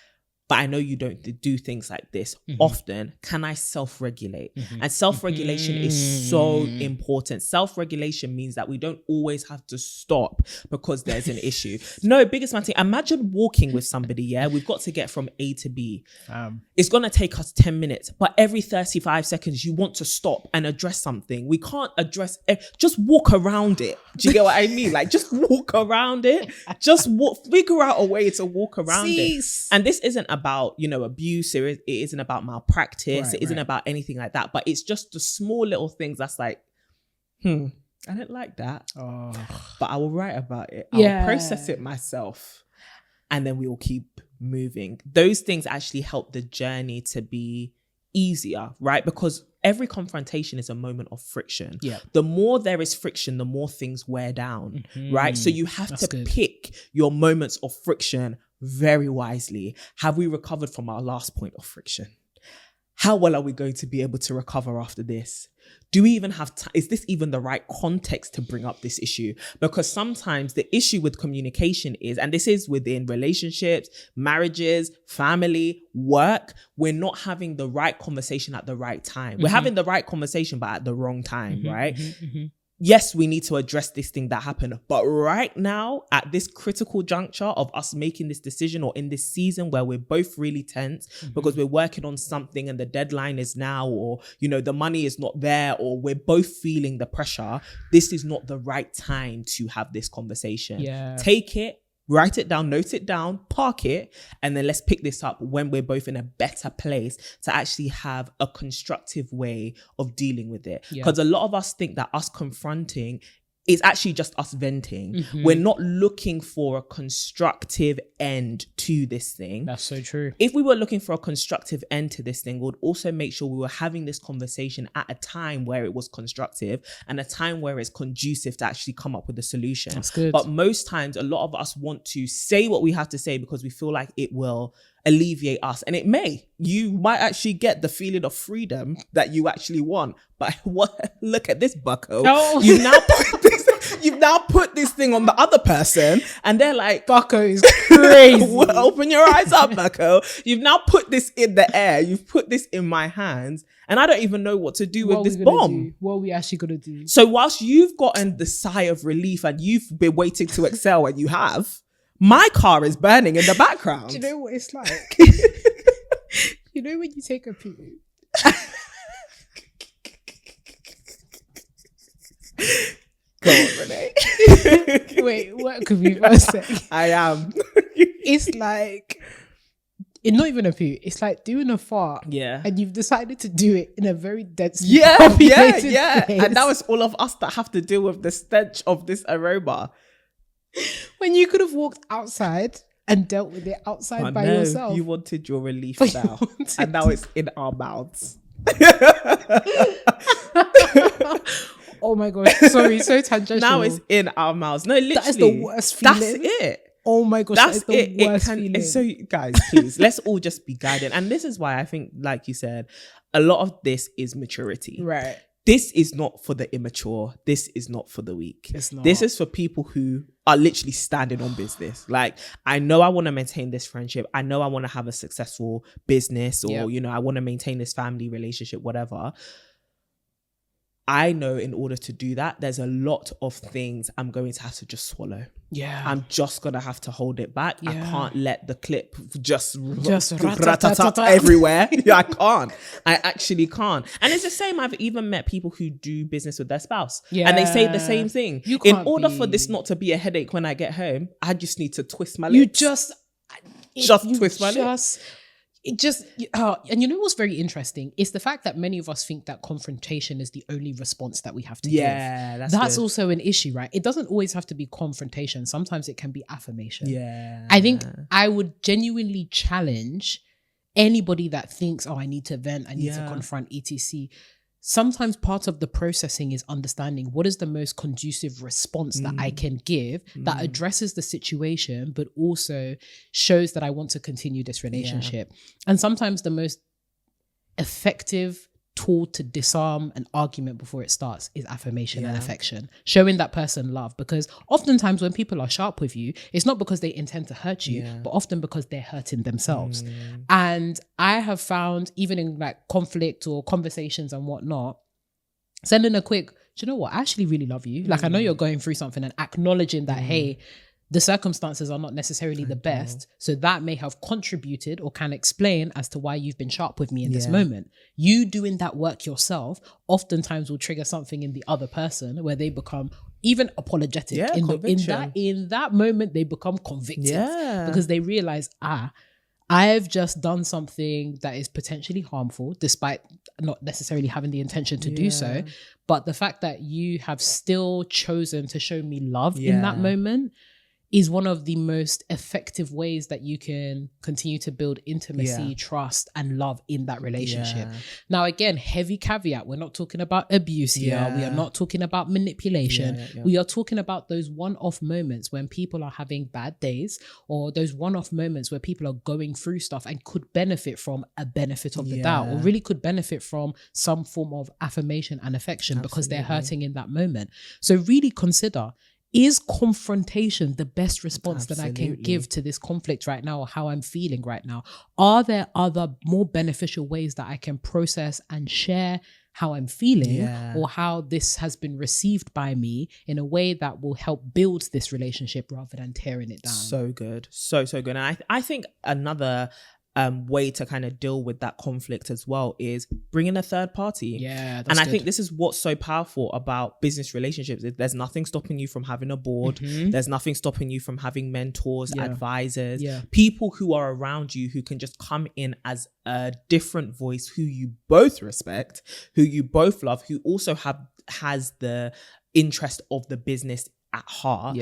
but I know you don't do things like this often. Can I self-regulate? And self-regulation is so important. Self-regulation means that we don't always have to stop because there's an issue. No, biggest man thing. Imagine walking with somebody, yeah? We've got to get from A to B. It's going to take us 10 minutes, but every 35 seconds, you want to stop and address something. We can't address just walk around it. Do you get what I mean? Like, just walk around it. Just figure out a way to walk around it. And this isn't about, you know, abuse. It isn't about malpractice. It isn't about anything like that. But it's just the small little things that's like, I didn't like that. But I will write about it. I'll process it myself. And then we will keep moving. Those things actually help the journey to be easier, right? Because every confrontation is a moment of friction. The more there is friction, the more things wear down, right? So you have to pick your moments of friction very wisely. Have we recovered from our last point of friction? How well are we going to be able to recover after this? Do we even have time? Is this even the right context to bring up this issue? Because sometimes the issue with communication is, and this is within relationships, marriages, family, work, we're not having the right conversation at the right time. We're having the right conversation, but at the wrong time, right? Yes, we need to address this thing that happened. But right now, at this critical juncture of us making this decision, or in this season where we're both really tense because we're working on something and the deadline is now, or, you know, the money is not there, or we're both feeling the pressure, this is not the right time to have this conversation. Take it, write it down, note it down, park it, and then let's pick this up when we're both in a better place to actually have a constructive way of dealing with it. Because a lot of us think that us confronting is actually just us venting. We're not looking for a constructive end to this thing. That's so true. If we were looking for a constructive end to this thing, we'd also make sure we were having this conversation at a time where it was constructive and a time where it's conducive to actually come up with a solution. That's good. But most times, a lot of us want to say what we have to say because we feel like it will alleviate us, and it may. You might actually get the feeling of freedom that you actually want, but look at this, bucko. You've now put this thing on the other person, and they're like, bucko is crazy. Open your eyes up, bucko. You've now put this in the air. You've put this in my hands, and I don't even know what to do with this bomb. What are we actually gonna do? So whilst you've gotten the sigh of relief and you've been waiting to excel, and you have, my car is burning in the background. Do you know what it's like? You know when you take a poo? Go on, Renee. Wait, what could be for a sec? I am. It's like, it's not even a poo. It's like doing a fart. Yeah. And you've decided to do it in a very dense place. And that was all of us that have to deal with the stench of this aroma. When you could have walked outside and dealt with it outside by yourself. You wanted your relief now. And now it's in our mouths. Oh my gosh. Sorry, so tangential. Now it's in our mouths. No, literally. That is the worst feeling. That's it. Oh my gosh, that's that is the worst feeling. So guys, please, let's all just be guided. And this is why I think, like you said, a lot of this is maturity. Right. This is not for the immature. This is not for the weak. It's not. This is for people who are literally standing on business. Like, I know I want to maintain this friendship. I know I want to have a successful business, or, you know, I want to maintain this family relationship, whatever. I know in order to do that, there's a lot of things I'm going to have to just swallow. Yeah. I'm just going to have to hold it back. Yeah. I can't let the clip just rat-a-tat-tat everywhere. Yeah, I can't. I actually can't. And it's the same. I've even met people who do business with their spouse. Yeah. And they say the same thing. In order for this not to be a headache when I get home, I just need to twist my lips. Twist my lips. It just, and you know what's very interesting? It's the fact that many of us think that confrontation is the only response that we have to give. Yeah, that's also an issue, right? It doesn't always have to be confrontation. Sometimes it can be affirmation. Yeah. I think I would genuinely challenge anybody that thinks, oh, I need to vent, I need to confront, etc. sometimes part of the processing is understanding what is the most conducive response that I can give that addresses the situation, but also shows that I want to continue this relationship. And sometimes the most effective tool to disarm an argument before it starts is affirmation and affection, showing that person love. Because oftentimes when people are sharp with you, it's not because they intend to hurt you, but often because they're hurting themselves. And I have found, even in like conflict or conversations and whatnot, sending a quick, do you know what, I actually really love you, like I know you're going through something, and acknowledging that, hey, the circumstances are not necessarily the best, so that may have contributed or can explain as to why you've been sharp with me in this moment. You doing that work yourself oftentimes will trigger something in the other person where they become even apologetic. In that moment, they become convicted because they realize, I've just done something that is potentially harmful, despite not necessarily having the intention to do so. But the fact that you have still chosen to show me love in that moment is one of the most effective ways that you can continue to build intimacy, trust, and love in that relationship. Now, again, heavy caveat, we're not talking about abuse here. We are not talking about manipulation. We are talking about those one-off moments when people are having bad days, or those one-off moments where people are going through stuff and could benefit from a benefit of the doubt, or really could benefit from some form of affirmation and affection because they're hurting in that moment. So really consider, is confrontation the best response that I can give to this conflict right now, or how I'm feeling right now? Are there other more beneficial ways that I can process and share how I'm feeling, or how this has been received by me in a way that will help build this relationship rather than tearing it down? So good. So good. And I think another way to kind of deal with that conflict as well is bringing a third party. And I think this is what's so powerful about business relationships. There's nothing stopping you from having a board. There's nothing stopping you from having mentors, advisors, people who are around you who can just come in as a different voice, who you both respect, who you both love, who also has the interest of the business at heart.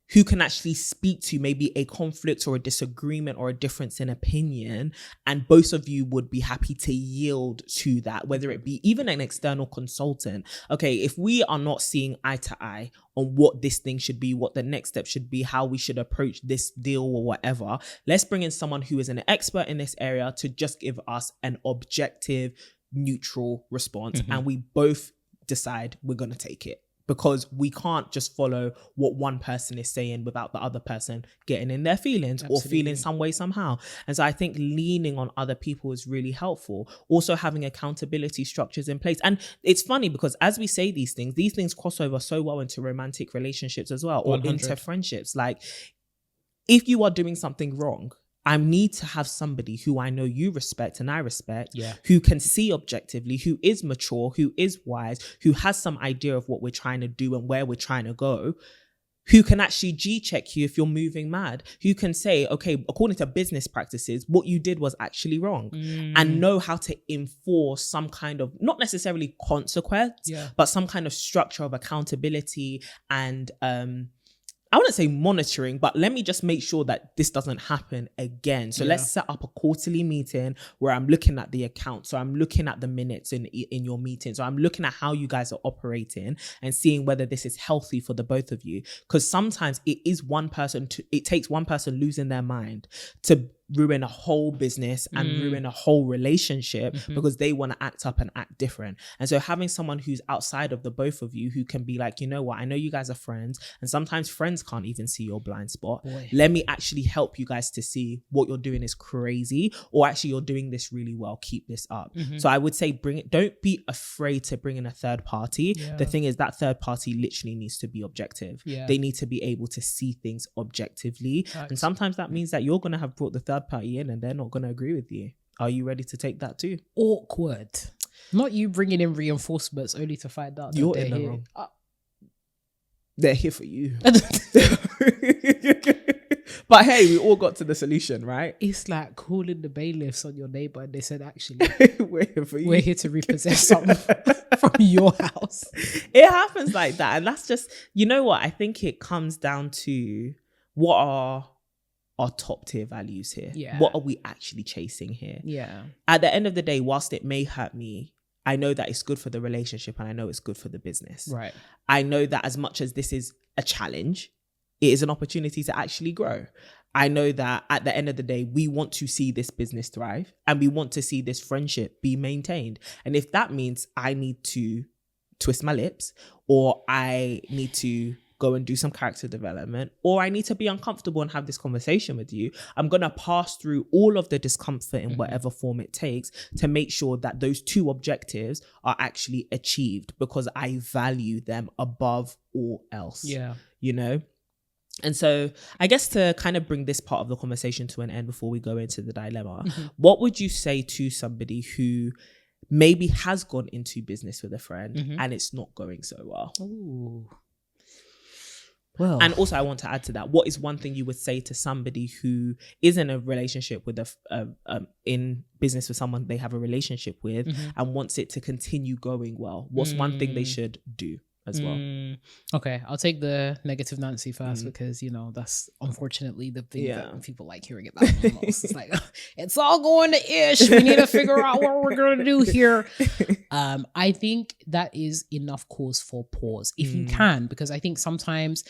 Who can actually speak to maybe a conflict or a disagreement or a difference in opinion, and both of you would be happy to yield to that, whether it be even an external consultant. Okay, if we are not seeing eye to eye on what this thing should be, what the next step should be, how we should approach this deal or whatever, let's bring in someone who is an expert in this area to just give us an objective, neutral response, and we both decide we're going to take it. Because we can't just follow what one person is saying without the other person getting in their feelings or feeling some way somehow. And so I think leaning on other people is really helpful. Also having accountability structures in place. And it's funny because as we say these things cross over so well into romantic relationships as well, or 100. Into friendships. Like, if you are doing something wrong, I need to have somebody who I know you respect and I respect, who can see objectively, who is mature, who is wise, who has some idea of what we're trying to do and where we're trying to go, who can actually G-check you if you're moving mad, who can say, okay, according to business practices, what you did was actually wrong, and know how to enforce some kind of, not necessarily consequence, but some kind of structure of accountability and, I wouldn't say monitoring, but let me just make sure that this doesn't happen again. So let's set up a quarterly meeting where I'm looking at the account. So I'm looking at the minutes in your meeting. So I'm looking at how you guys are operating and seeing whether this is healthy for the both of you. Because sometimes it takes one person losing their mind to ruin a whole business and ruin a whole relationship because they want to act up and act different. And so having someone who's outside of the both of you who can be like, you know what, I know you guys are friends, and sometimes friends can't even see your blind spot. Let me actually help you guys to see what you're doing is crazy, or actually you're doing this really well, keep this up. So I would say don't be afraid to bring in a third party. The thing is that third party literally needs to be objective. They need to be able to see things objectively. And sometimes that means that you're going to have brought the third party in and they're not going to agree with you. Are you ready to take that too? Awkward. Not you bringing in reinforcements only to find out you're in the wrong. They're here for you. But hey, we all got to the solution, right? It's like calling the bailiffs on your neighbor and they said, actually, we're here for you. We're here to repossess something from your house. It happens like that. And that's just, you know what? I think it comes down to what are our top tier values here. What are we actually chasing here? Yeah. At the end of the day, whilst it may hurt me, I know that it's good for the relationship and I know it's good for the business. Right. I know that as much as this is a challenge, it is an opportunity to actually grow. I know that at the end of the day, we want to see this business thrive and we want to see this friendship be maintained. And if that means I need to twist my lips, or I need to go and do some character development, or I need to be uncomfortable and have this conversation with you, I'm going to pass through all of the discomfort in whatever form it takes to make sure that those two objectives are actually achieved, because I value them above all else. Yeah. You know? And so I guess to kind of bring this part of the conversation to an end before we go into the dilemma, what would you say to somebody who maybe has gone into business with a friend and it's not going so well? Ooh. Well, and also I want to add to that, what is one thing you would say to somebody who is in a relationship with in business with someone they have a relationship with and wants it to continue going well? What's one thing they should do as well? Okay, I'll take the negative Nancy first, because that's unfortunately the thing that people like hearing about the most. It's like, it's all going to ish. We need to figure out what we're going to do here. I think that is enough cause for pause if you can, because I think sometimes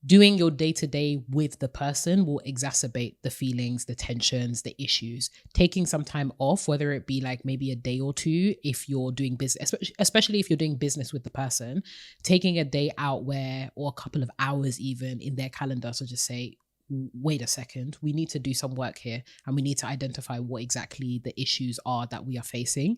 doing your day-to-day with the person will exacerbate the feelings, the tensions, the issues. Taking some time off, whether it be like maybe a day or two, if you're doing business, especially if you're doing business with the person, taking a day out or a couple of hours even in their calendar. So just say, wait a second, we need to do some work here and we need to identify what exactly the issues are that we are facing.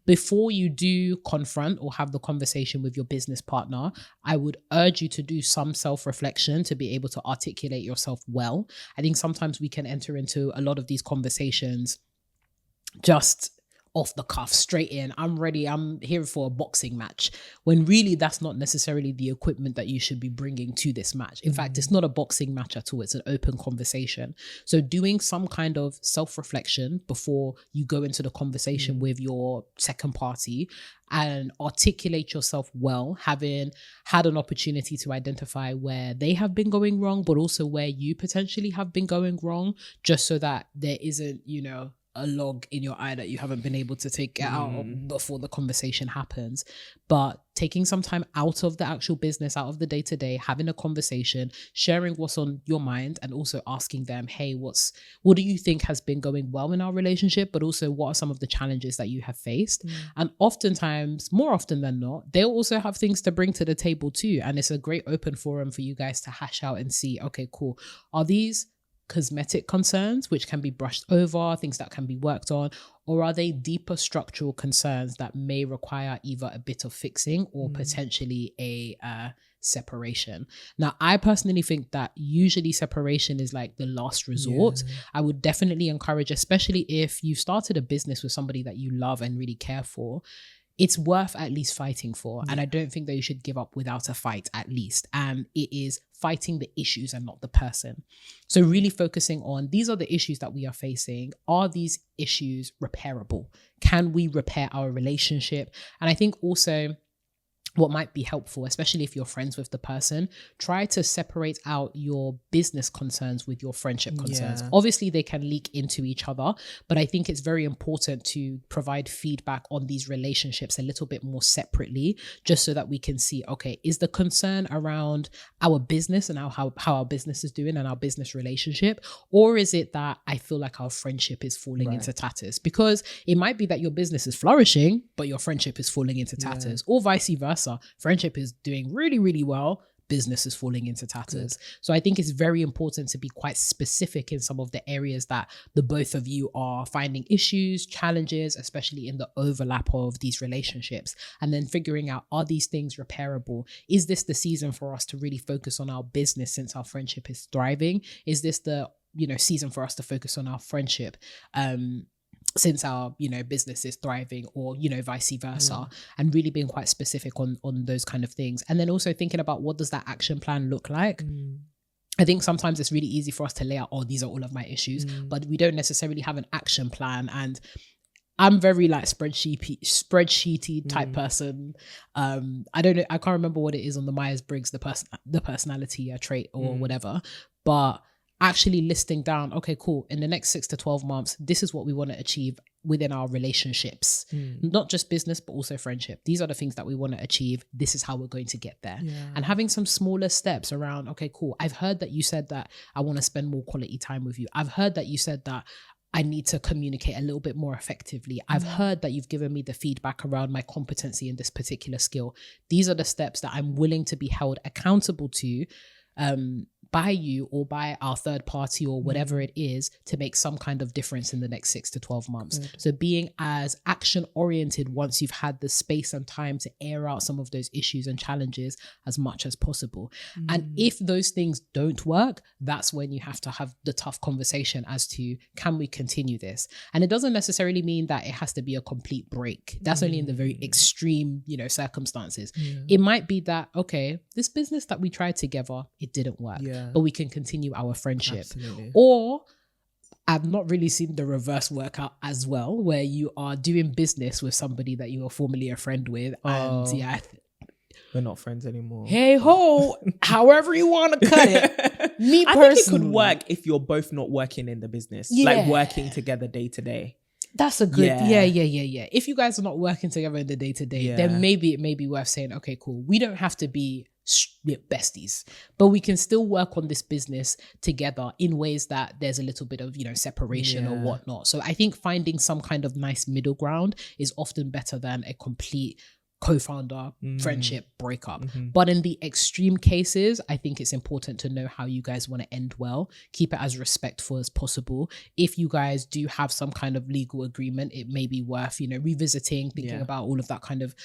Before you do confront or have the conversation with your business partner, I would urge you to do some self-reflection to be able to articulate yourself well. I think sometimes we can enter into a lot of these conversations just off the cuff, straight in, I'm ready, I'm here for a boxing match, when really that's not necessarily the equipment that you should be bringing to this match. In fact, it's not a boxing match at all, it's an open conversation. So doing some kind of self-reflection before you go into the conversation with your second party and articulate yourself well, having had an opportunity to identify where they have been going wrong, but also where you potentially have been going wrong, just so that there isn't, a log in your eye that you haven't been able to take out before the conversation happens. But taking some time out of the actual business, out of the day-to-day, having a conversation, sharing what's on your mind, and also asking them, hey, what do you think has been going well in our relationship? But also, what are some of the challenges that you have faced? And oftentimes, more often than not, they'll also have things to bring to the table too. And it's a great open forum for you guys to hash out and see, okay, cool. Are these cosmetic concerns which can be brushed over, things that can be worked on, or are they deeper structural concerns that may require either a bit of fixing or potentially a separation? Now, I personally think that usually separation is like the last resort. I would definitely encourage, especially if you started a business with somebody that you love and really care for, it's worth at least fighting for. And I don't think that you should give up without a fight, at least. And it is fighting the issues and not the person. So really focusing on, these are the issues that we are facing. Are these issues repairable? Can we repair our relationship? And I think also what might be helpful, especially if you're friends with the person, try to separate out your business concerns with your friendship concerns. Obviously, they can leak into each other, but I think it's very important to provide feedback on these relationships a little bit more separately, just so that we can see, okay, is the concern around our business and how our business is doing and our business relationship, or is it that I feel like our friendship is falling into tatters? Because it might be that your business is flourishing, but your friendship is falling into tatters, or vice versa. Friendship is doing really, really well, business is falling into tatters. So I think it's very important to be quite specific in some of the areas that the both of you are finding issues, challenges, especially in the overlap of these relationships. And then figuring out, are these things repairable? Is this the season for us to really focus on our business since our friendship is thriving? Is this the season for us to focus on our friendship since our business is thriving, or vice versa? And really being quite specific on those kind of things. And then also thinking about, what does that action plan look like? I think sometimes it's really easy for us to lay out, these are all of my issues, but we don't necessarily have an action plan. And I'm very like spreadsheety type person. I don't know, I can't remember what it is on the Myers-Briggs, the personality trait or whatever, but actually listing down, okay, cool, in the next 6 to 12 months, this is what we want to achieve within our relationships, not just business, but also friendship. These are the things that we want to achieve. This is how we're going to get there. And having some smaller steps around, okay, cool, I've heard that you said that I want to spend more quality time with you. I've heard that you said that I need to communicate a little bit more effectively. I've heard that you've given me the feedback around my competency in this particular skill. These are the steps that I'm willing to be held accountable to by you or by our third party or whatever it is to make some kind of difference in the next 6 to 12 months. Good. So being as action oriented once you've had the space and time to air out some of those issues and challenges as much as possible. And if those things don't work, that's when you have to have the tough conversation as to, can we continue this? And it doesn't necessarily mean that it has to be a complete break. That's only in the very extreme, circumstances. It might be that, okay, this business that we tried together, it didn't work. But we can continue our friendship. Absolutely. Or I've not really seen the reverse work out as well, where you are doing business with somebody that you were formerly a friend with, and we're not friends anymore. Hey ho, however you want to cut it. Me personally, I think it could work if you're both not working in the business, like working together day to day. That's a good, yeah. If you guys are not working together in the day to day, then maybe it may be worth saying, okay, cool, we don't have to be besties, but we can still work on this business together in ways that there's a little bit of separation or whatnot. So I think finding some kind of nice middle ground is often better than a complete co-founder friendship breakup. But in the extreme cases, I think it's important to know how you guys want to end well. Keep it as respectful as possible. If you guys do have some kind of legal agreement, it may be worth revisiting, thinking about all of that kind of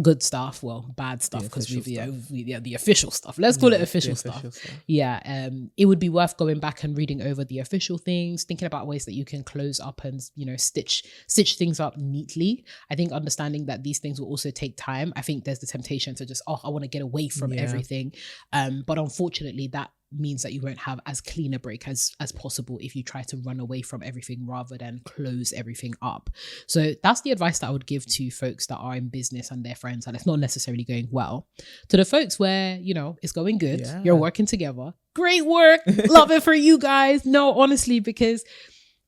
good stuff, bad stuff, because the official stuff, let's call it official stuff. It would be worth going back and reading over the official things, thinking about ways that you can close up and stitch things up neatly. I think understanding that these things will also take time. I think there's the temptation to just I want to get away from everything, but unfortunately that means that you won't have as clean a break as possible if you try to run away from everything rather than close everything up. So that's the advice that I would give to folks that are in business and their friends and it's not necessarily going well. To the folks where it's going good, you're working together, great work, love it for you guys. No, honestly, because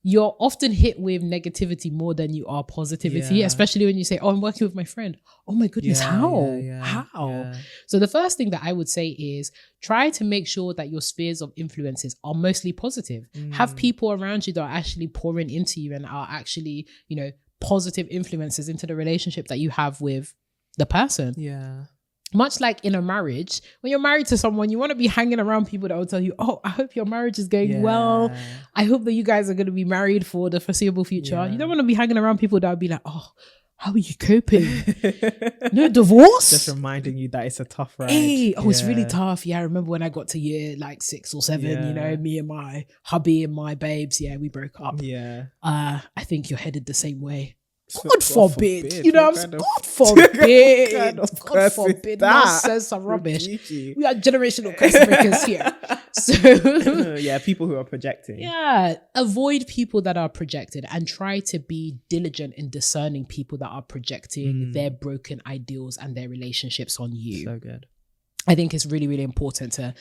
you're often hit with negativity more than you are positivity, especially when you say, I'm working with my friend. Oh my goodness, how? How? So the first thing that I would say is try to make sure that your spheres of influences are mostly positive. Have people around you that are actually pouring into you and are actually, positive influences into the relationship that you have with the person. Much like in a marriage, when you're married to someone, you want to be hanging around people that will tell you, I hope your marriage is going well. I hope that you guys are going to be married for the foreseeable future. You don't want to be hanging around people that will be like, how are you coping? No divorce? Just reminding you that it's a tough ride. It's really tough. I remember when I got to year 6 or 7, me and my hubby and my babes, we broke up. I think you're headed the same way. God forbid. God forbid. God forbid. Nonsense and rubbish. We are generational curse breakers here. So people who are projecting. Avoid people that are projected and try to be diligent in discerning people that are projecting their broken ideals and their relationships on you. So good. I think it's really, really important to,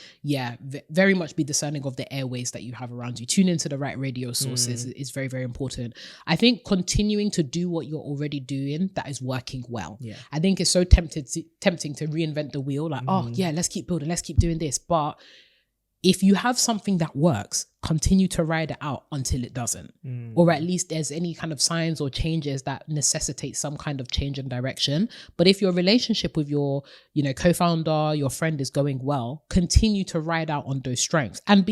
very much be discerning of the airways that you have around you. Tune into the right radio sources is very, very important. I think continuing to do what you're already doing that is working well. I think it's so tempting to reinvent the wheel. Like, let's keep building, let's keep doing this. But if you have something that works, continue to ride it out until it doesn't. Or at least there's any kind of signs or changes that necessitate some kind of change in direction. But if your relationship with your, co-founder, your friend is going well, continue to ride out on those strengths and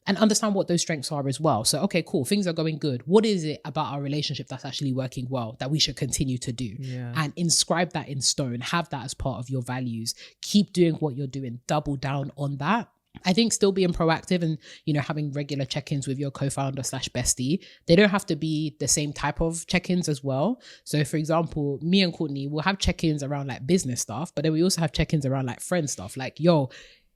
and understand what those strengths are as well. So, okay, cool, things are going good. What is it about our relationship that's actually working well that we should continue to do? And inscribe that in stone. Have that as part of your values. Keep doing what you're doing. Double down on that. I think still being proactive and, having regular check-ins with your co-founder / bestie. They don't have to be the same type of check-ins as well. So, for example, me and Courtney will have check-ins around business stuff, but then we also have check-ins around friend stuff.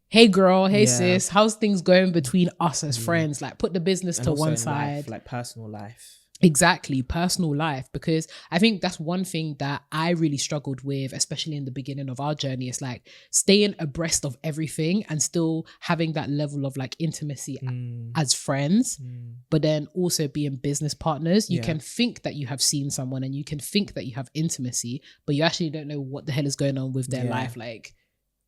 Hey girl, hey sis, how's things going between us as friends? Put the business and to one side. Life, personal life. Exactly, personal life, because I think that's one thing that I really struggled with, especially in the beginning of our journey. It's like staying abreast of everything and still having that level of like intimacy as friends, but then also being business partners. You can think that you have seen someone and you can think that you have intimacy, but you actually don't know what the hell is going on with their life like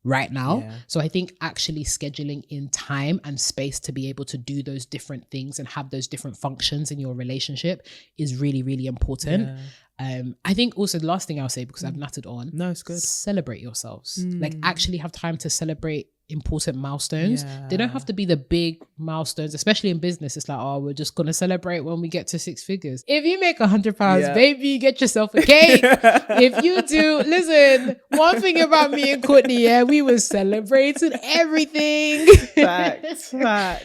right now. So I think actually scheduling in time and space to be able to do those different things and have those different functions in your relationship is really, really important. I think also the last thing I'll say, because I've nattered on, no, it's good, celebrate yourselves. Like actually have time to celebrate important milestones. They don't have to be the big milestones, especially in business. It's like, oh, we're just gonna celebrate when we get to 6 figures. If you make £100, baby, get yourself a cake. If you do, listen, one thing about me and Courtney, we were celebrating everything. Facts.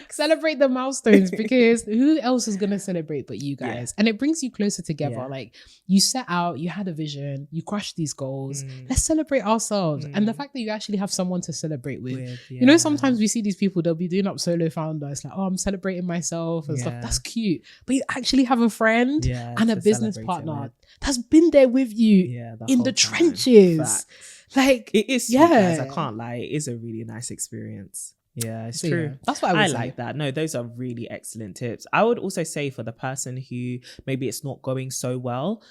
Celebrate the milestones, because who else is gonna celebrate but you guys? And it brings you closer together. Like, you set out, you had a vision, you crushed these goals. Let's celebrate ourselves. And the fact that you actually have someone to celebrate with. You know, sometimes we see these people, they'll be doing up solo founder. It's like, oh, I'm celebrating myself and stuff. That's cute. But you actually have a friend and a business partner that's been there with you in the trenches. Facts. Like, it is sweet, guys. I can't lie. It is a really nice experience. Yeah, it's true. Yeah, that's what I would say. Like that. No, those are really excellent tips. I would also say for the person who maybe it's not going so well,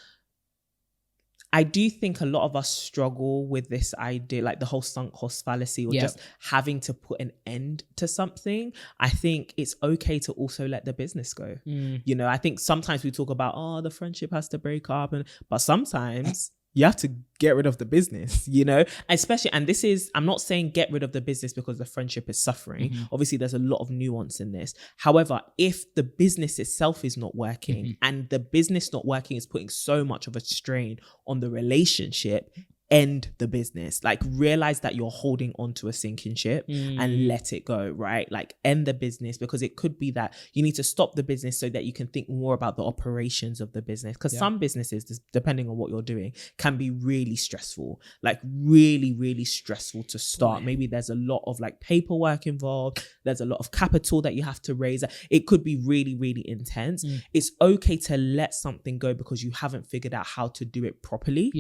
I do think a lot of us struggle with this idea, like the whole sunk cost fallacy, or just having to put an end to something. I think it's okay to also let the business go. You know, I think sometimes we talk about, oh, the friendship has to break up, but sometimes you have to get rid of the business, you know, especially, and this is, I'm not saying get rid of the business because the friendship is suffering. Obviously, there's a lot of nuance in this. However, if the business itself is not working and the business not working is putting so much of a strain on the relationship, end the business. Like, realize that you're holding on to a sinking ship and let it go, right? Like, end the business, because it could be that you need to stop the business so that you can think more about the operations of the business. Because some businesses, depending on what you're doing, can be really stressful, like really, really stressful to start. Maybe there's a lot of like paperwork involved. There's a lot of capital that you have to raise. It could be really, really intense. It's okay to let something go because you haven't figured out how to do it properly.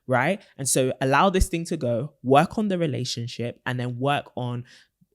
Right? And so allow this thing to go, work on the relationship, and then work on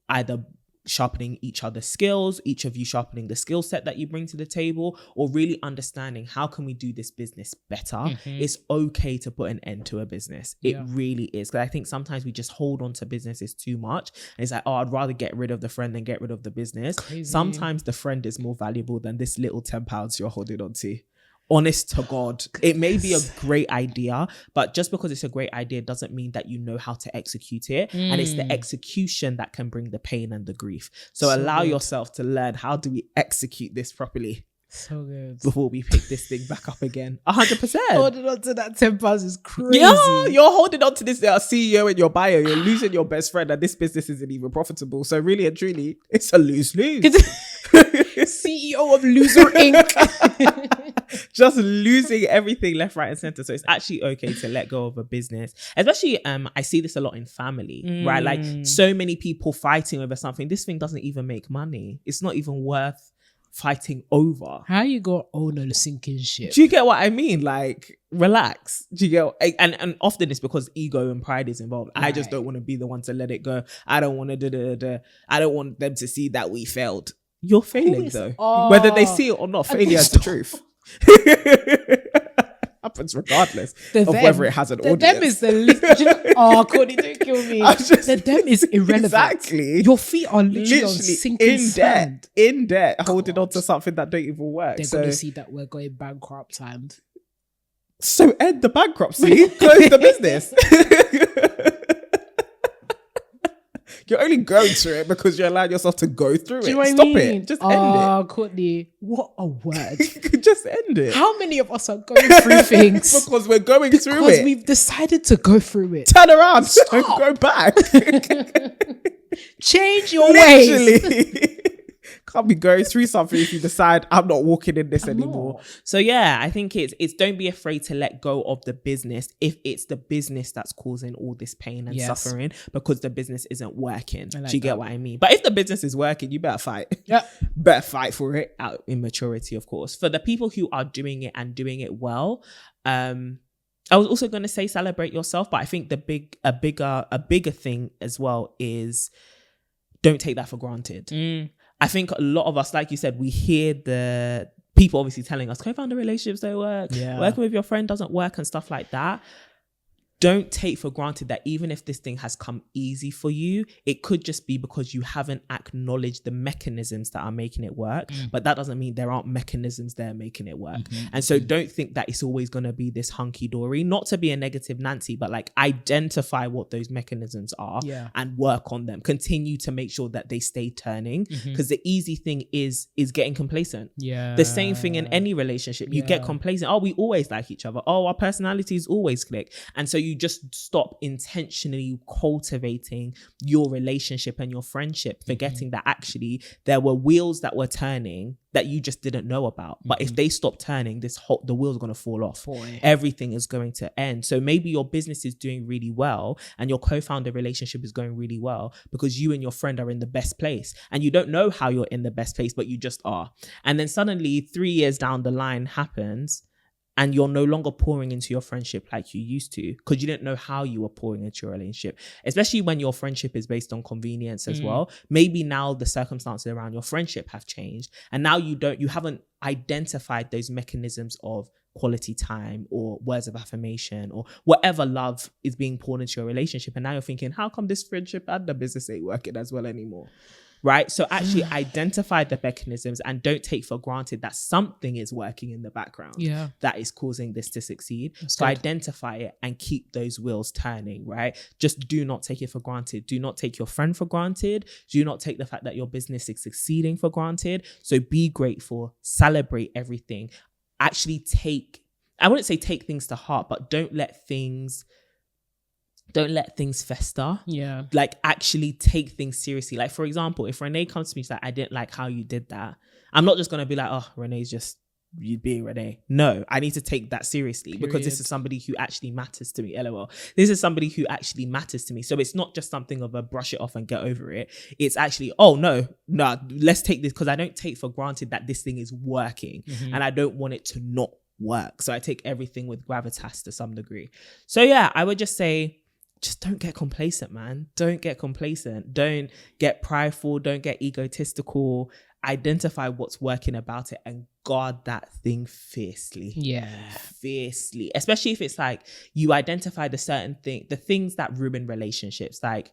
either sharpening each other's skills, each of you sharpening the skill set that you bring to the table, or really understanding how can we do this business better. It's okay to put an end to a business. It really is. Because I think sometimes we just hold on to businesses too much. And it's like, oh, I'd rather get rid of the friend than get rid of the business. Crazy. Sometimes the friend is more valuable than this little £10 you're holding on to. Honest to God, it may be a great idea, but just because it's a great idea doesn't mean that you know how to execute it. And it's the execution that can bring the pain and the grief. So allow yourself to learn, how do we execute this properly? So good. Before we pick this thing back up again. 100%. Holding on to that £10 is crazy. Yeah, you're holding on to this CEO in your bio. You're losing your best friend, and this business isn't even profitable. So really and truly, it's a lose-lose. CEO of Loser Inc. Just losing everything left, right, and center. So it's actually okay to let go of a business. Especially, I see this a lot in family, right? Like, so many people fighting over something. This thing doesn't even make money. It's not even worth fighting over. How you gonna own a sinking ship? Do you get what I mean? Like, relax. Do you get? And often it's because ego and pride is involved. Right. I just don't want to be the one to let it go. I don't want to I don't want them to see that we failed. You're failing though. Whether they see it or not, failure is the truth. Happens regardless of whether it has an audience. The them is the least. Courtney, don't kill me. The them is irrelevant. Exactly. Your feet are literally on sinking sand. In debt, holding on to something that don't even work. They're going to see that we're going bankrupt, and so end the bankruptcy, close the business. You're only going through it because you're allowing yourself to go through it. Stop it. Just end it. Oh, Courtney, what a word. Just end it. How many of us are going through things? Because we're going through it. Because we've decided to go through it. Turn around. Don't go back. Change your ways. can't be going through something if you decide I'm not walking in this anymore. not. So yeah, I think it's don't be afraid to let go of the business if it's the business that's causing all this pain and suffering because the business isn't working. Do you get what I mean? But if the business is working, you better fight. Yeah. Better fight for it out in maturity, of course. For the people who are doing it and doing it well, I was also going to say celebrate yourself, but I think a bigger thing as well is don't take that for granted. I think a lot of us, like you said, we hear the people obviously telling us co-founder relationships don't work, working with your friend doesn't work and stuff like that. Don't take for granted that even if this thing has come easy for you, it could just be because you haven't acknowledged the mechanisms that are making it work. But that doesn't mean there aren't mechanisms there making it work. And so don't think that it's always going to be this hunky-dory. Not to be a negative Nancy, but like identify what those mechanisms are and work on them. Continue to make sure that they stay turning, because the easy thing is getting complacent. The same thing in any relationship. You get complacent. Oh, we always like each other. Oh, our personalities always click. And so you just stop intentionally cultivating your relationship and your friendship, forgetting that actually there were wheels that were turning that you just didn't know about. But if they stop turning, the wheels are going to fall off. Everything is going to end. So maybe your business is doing really well and your co-founder relationship is going really well because you and your friend are in the best place, and you don't know how you're in the best place, but you just are. And then suddenly 3 years down the line happens, and you're no longer pouring into your friendship like you used to because you didn't know how you were pouring into your relationship, especially when your friendship is based on convenience as well. Maybe now the circumstances around your friendship have changed, and now you haven't identified those mechanisms of quality time or words of affirmation or whatever love is being poured into your relationship. And now you're thinking, how come this friendship and the business ain't working as well anymore? Right? So actually identify the mechanisms and don't take for granted that something is working in the background that is causing this to succeed. So identify it and keep those wheels turning, right? Just do not take it for granted. Do not take your friend for granted. Do not take the fact that your business is succeeding for granted. So be grateful, celebrate everything. Actually I wouldn't say take things to heart, but don't let things fester. Like actually take things seriously. Like for example, if Renee comes to me and says, I didn't like how you did that, I'm not just going to be like, oh, Renee's just, you being Renee. No, I need to take that seriously because this is somebody who actually matters to me. LOL. This is somebody who actually matters to me. So it's not just something of a brush it off and get over it. It's actually, oh no, let's take this, because I don't take for granted that this thing is working and I don't want it to not work. So I take everything with gravitas to some degree. So yeah, I would just say, just don't get complacent, man. Don't get complacent. Don't get prideful. Don't get egotistical. Identify what's working about it and guard that thing fiercely. Fiercely. Especially if it's like you identify the things that ruin relationships. Like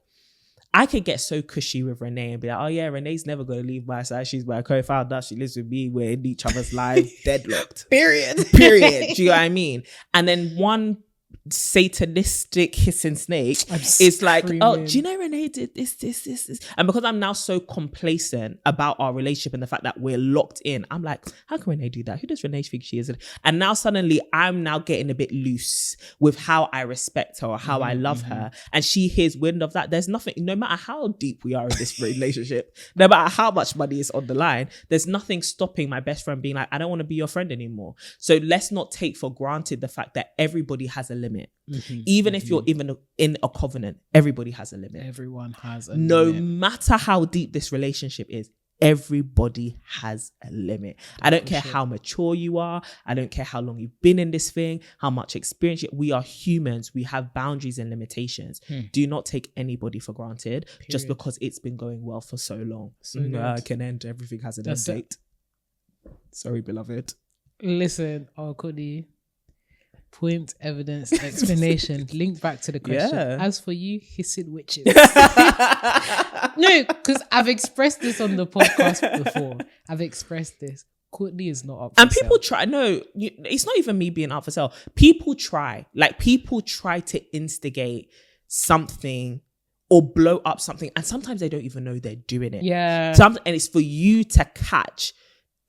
I could get so cushy with Renee and be like, oh yeah, Renee's never going to leave my side. She's my co-founder. She lives with me. We're in each other's lives. Deadlocked. Period. Do you know what I mean? And then one satanistic hissing snake is like, oh, do you know Renee did this, and because I'm now so complacent about our relationship and the fact that we're locked in, I'm like, how can Renee do that? Who does Renee think she is? And now suddenly I'm now getting a bit loose with how I respect her or how I love her, and she hears wind of that. There's nothing, no matter how deep we are in this relationship, no matter how much money is on the line, there's nothing stopping my best friend being like, I don't want to be your friend anymore. So let's not take for granted the fact that everybody has a limit. Even if you're even in a covenant, everybody has a limit. Everyone has a no limit. matter how deep this relationship is, everybody has a limit. I don't care how mature you are. I don't care how long you've been in this thing, how much experience we are humans. We have boundaries and limitations. Do not take anybody for granted just because it's been going well for so long. I can end. Everything has an end date. Sorry, beloved. Listen, Cody. Point, evidence, explanation. Link back to the question. As for you, hissing witches. No, because I've expressed this on the podcast before. I've expressed this. Courtney is not up for and people sale. try. No, it's not even me being up for sale. People try. Like people try to instigate something or blow up something, and sometimes they don't even know they're doing it. And it's for you to catch.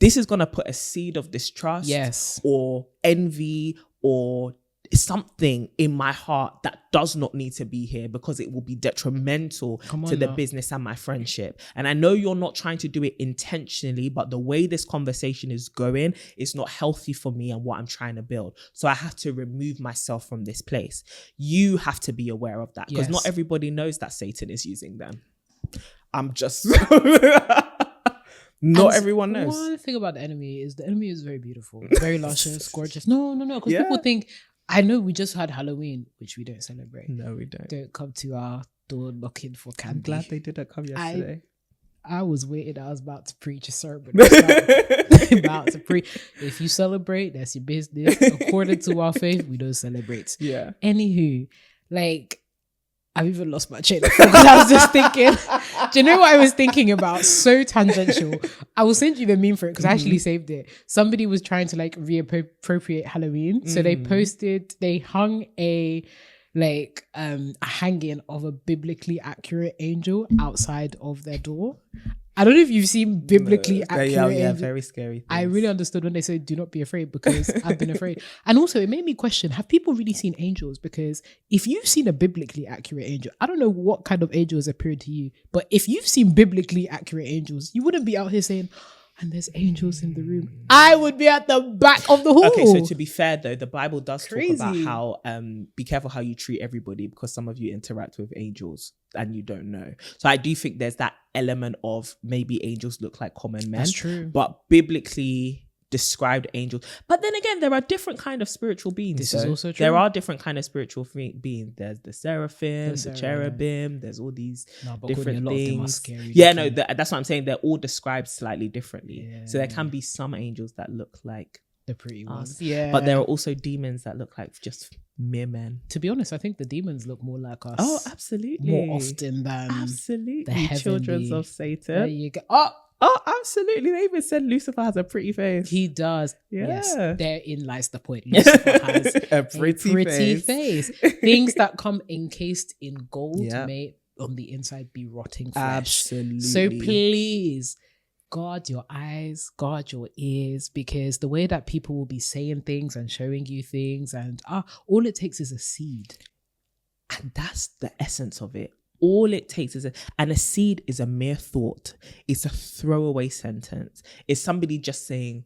This is gonna put a seed of distrust, or envy, or something in my heart that does not need to be here because it will be detrimental to the business and my friendship. And I know you're not trying to do it intentionally, but the way this conversation is going, it's not healthy for me and what I'm trying to build. So I have to remove myself from this place. You have to be aware of that because not everybody knows that Satan is using them. I'm just... Not everyone knows. One thing about the enemy is very beautiful, very luscious, gorgeous. No, because people think, I know we just had Halloween, which we don't celebrate. No, we don't. Don't come to our door knocking for candy. I'm glad they didn't come yesterday. I was waiting. I was about to preach a sermon. About to preach. If you celebrate, that's your business. According to our faith, we don't celebrate. Yeah. Anywho, like, I've even lost my chain of thought because I was just thinking, do you know what I was thinking about? So tangential. I will send you the meme for it because I actually saved it. Somebody was trying to like reappropriate Halloween. So they hung a hanging of a biblically accurate angel outside of their door. I don't know if you've seen biblically accurate angels. Very scary things. I really understood when they said, do not be afraid, because I've been afraid. And also it made me question, have people really seen angels? Because if you've seen a biblically accurate angel, I don't know what kind of angel has appeared to you, but if you've seen biblically accurate angels, you wouldn't be out here saying, and there's angels in the room. I would be at the back of the hall. Okay, so to be fair though, the Bible does talk about how be careful how you treat everybody, because some of you interact with angels and you don't know. So I do think there's that element of maybe angels look like common men. That's true. But biblically described angels. But then again, there are different kind of spiritual beings. This is also true. There are different kind of spiritual beings. There's the seraphim, the cherubim. There's all these different things. That's what I'm saying. They're all described slightly differently. Yeah. So there can be some angels that look like the pretty ones. Yeah. But there are also demons that look like just mere men. To be honest, I think the demons look more like us. Oh, absolutely. More often than the children of Satan. There you go. Oh, absolutely. They even said Lucifer has a pretty face. He does. Yeah. Yes. Therein lies the point. Lucifer has a pretty face. Things that come encased in gold may on the inside be rotting flesh. Absolutely. So please, guard your eyes, guard your ears, because the way that people will be saying things and showing you things, and all it takes is a seed. And that's the essence of it. All it takes is a seed is a mere thought. It's a throwaway sentence. It's somebody just saying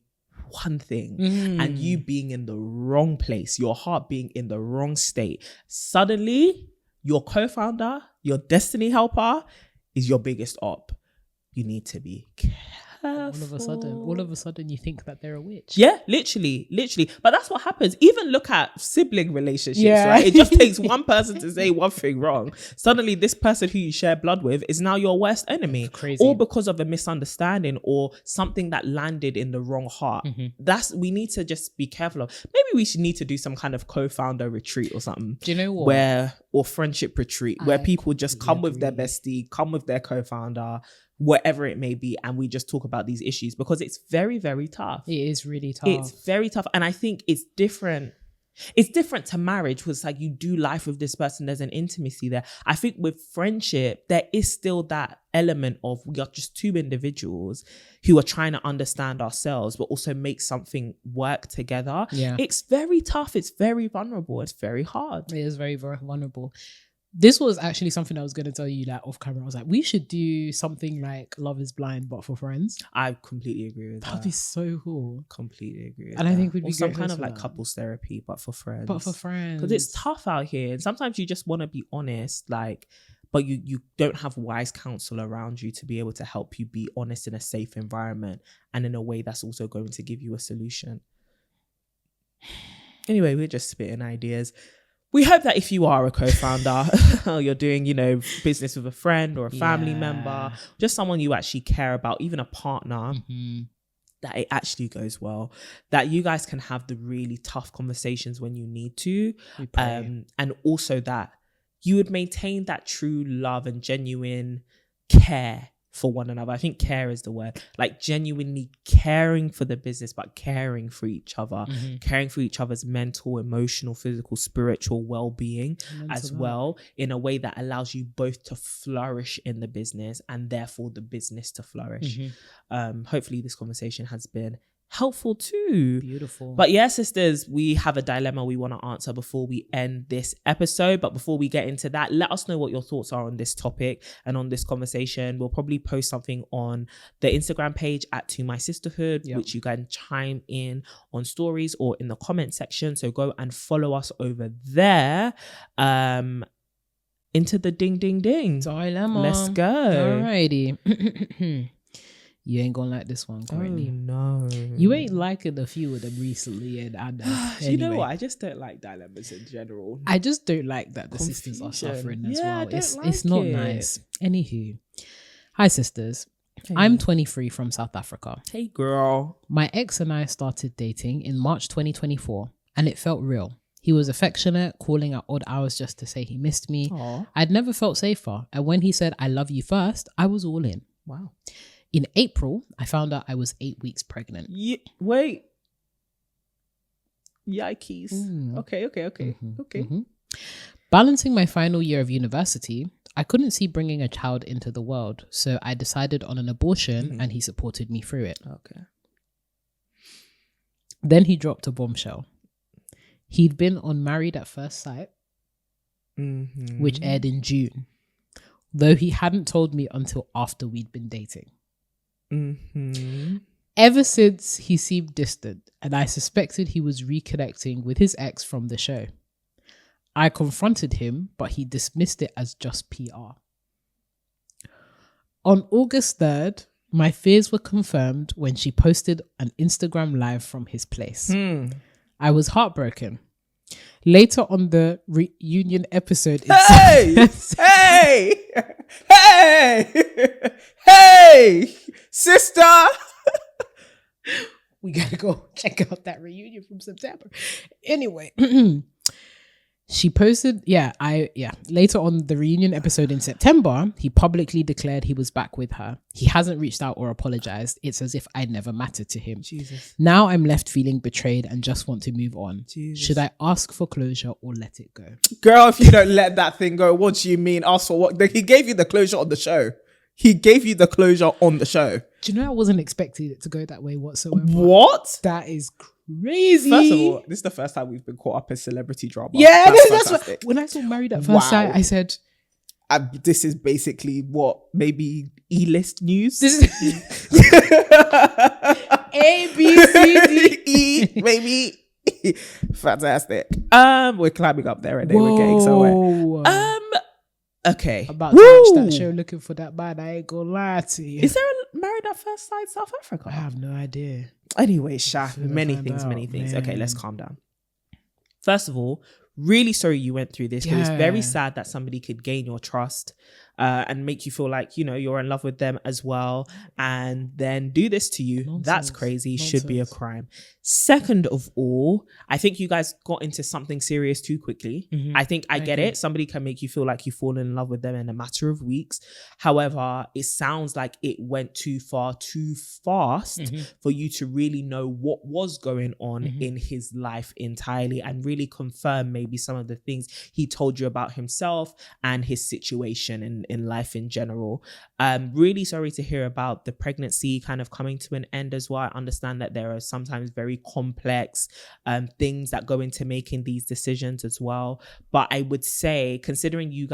one thing and you being in the wrong place, your heart being in the wrong state. Suddenly, your co-founder, your destiny helper is your biggest op. You need to be careful. All of a sudden, you think that they're a witch. Yeah, literally. But that's what happens. Even look at sibling relationships, right? It just takes one person to say one thing wrong. Suddenly, this person who you share blood with is now your worst enemy. Crazy. All because of a misunderstanding or something that landed in the wrong heart. We need to just be careful of. Maybe we should need to do some kind of co-founder retreat or something. Do you know what? Or friendship retreat where people just come with their bestie, come with their co-founder, whatever it may be, and we just talk about these issues, because it's very, very tough. It is really tough. It's very tough. And I think it's different. It's different to marriage, because like you do life with this person, there's an intimacy there. I think with friendship, there is still that element of we are just two individuals who are trying to understand ourselves, but also make something work together. Yeah. It's very tough. It's very vulnerable. It's very hard. It is very, very vulnerable. This was actually something I was going to tell you that off camera. I was like, we should do something like Love is Blind, but for friends. I completely agree with that. That'd be so cool. Completely agree with and that. I think we'd be some great kind of for like that. couples therapy, but for friends. Because it's tough out here. And sometimes you just want to be honest, but you don't have wise counsel around you to be able to help you be honest in a safe environment and in a way that's also going to give you a solution. Anyway, we're just spitting ideas. We hope that if you are a co-founder, you're doing, business with a friend or a family member, just someone you actually care about, even a partner, that it actually goes well, that you guys can have the really tough conversations when you need to. And also that you would maintain that true love and genuine care for one another. I think care is the word, like genuinely caring for the business, but caring for each other, caring for each other's mental, emotional, physical, spiritual well-being as well, in a way that allows you both to flourish in the business and therefore the business to flourish. Hopefully this conversation has been helpful too. Beautiful. But yeah, sisters, we have a dilemma we want to answer before we end this episode. But before we get into that, let us know what your thoughts are on this topic and on this conversation. We'll probably post something on the Instagram page at To My Sisterhood, which you can chime in on stories or in the comment section. So go and follow us over there. Into the ding ding ding dilemma. Let's go. Alrighty. You ain't gonna like this one, Courtney. Oh no. You ain't liking a few of them recently, and anyway. You know what? I just don't like dilemmas in general. I just don't like that the sisters are suffering as well. It's not nice. Anywho. Hi sisters. Hey. I'm 23 from South Africa. Hey girl. My ex and I started dating in March 2024 and it felt real. He was affectionate, calling at odd hours just to say he missed me. Aww. I'd never felt safer. And when he said, I love you first, I was all in. Wow. In April, I found out I was 8 weeks pregnant. Wait. Yikes. Okay. Mm-hmm. Balancing my final year of university, I couldn't see bringing a child into the world. So I decided on an abortion and he supported me through it. Okay. Then he dropped a bombshell. He'd been on Married at First Sight, which aired in June, though he hadn't told me until after we'd been dating. Ever since, he seemed distant, and I suspected he was reconnecting with his ex from the show. I confronted him, but he dismissed it as just PR. On August 3rd, my fears were confirmed when she posted an Instagram live from his place. I was heartbroken. Later on the reunion episode... Hey, sister! We gotta go check out that reunion from September. Anyway... She posted, later on the reunion episode in September, he publicly declared he was back with her. He hasn't reached out or apologized. It's as if I never mattered to him. Jesus. Now I'm left feeling betrayed and just want to move on. Jesus. Should I ask for closure or let it go? Girl, if you don't let that thing go, what do you mean ask for what? He gave you the closure on the show. Do you know I wasn't expecting it to go that way whatsoever? What? That is crazy. First of all, this is the first time we've been caught up in celebrity drama. Yeah, that's what, when I saw Married at First Sight, I said... this is basically what, maybe E-list news? This is... A, B, C, D, E, maybe. Fantastic. We're climbing up there and then we're getting somewhere. Okay. About to watch that show looking for that man. I ain't gonna lie to you. Is there a Married at First Sight South Africa? I have no idea. Anyway, many things. Man. Okay, let's calm down. First of all, really sorry you went through this. It was very sad that somebody could gain your trust and make you feel like, you know, you're in love with them as well and then do this to you. Nonsense. That's crazy. Nonsense. Should be a crime. Second of all, I think you guys got into something serious too quickly. I think I get it. Somebody can make you feel like you've fallen in love with them in a matter of weeks. However, it sounds like it went too far, too fast for you to really know what was going on in his life entirely and really confirm maybe some of the things he told you about himself and his situation in life in general. Really sorry to hear about the pregnancy kind of coming to an end as well. I understand that there are sometimes very complex things that go into making these decisions as well. But I would say, considering you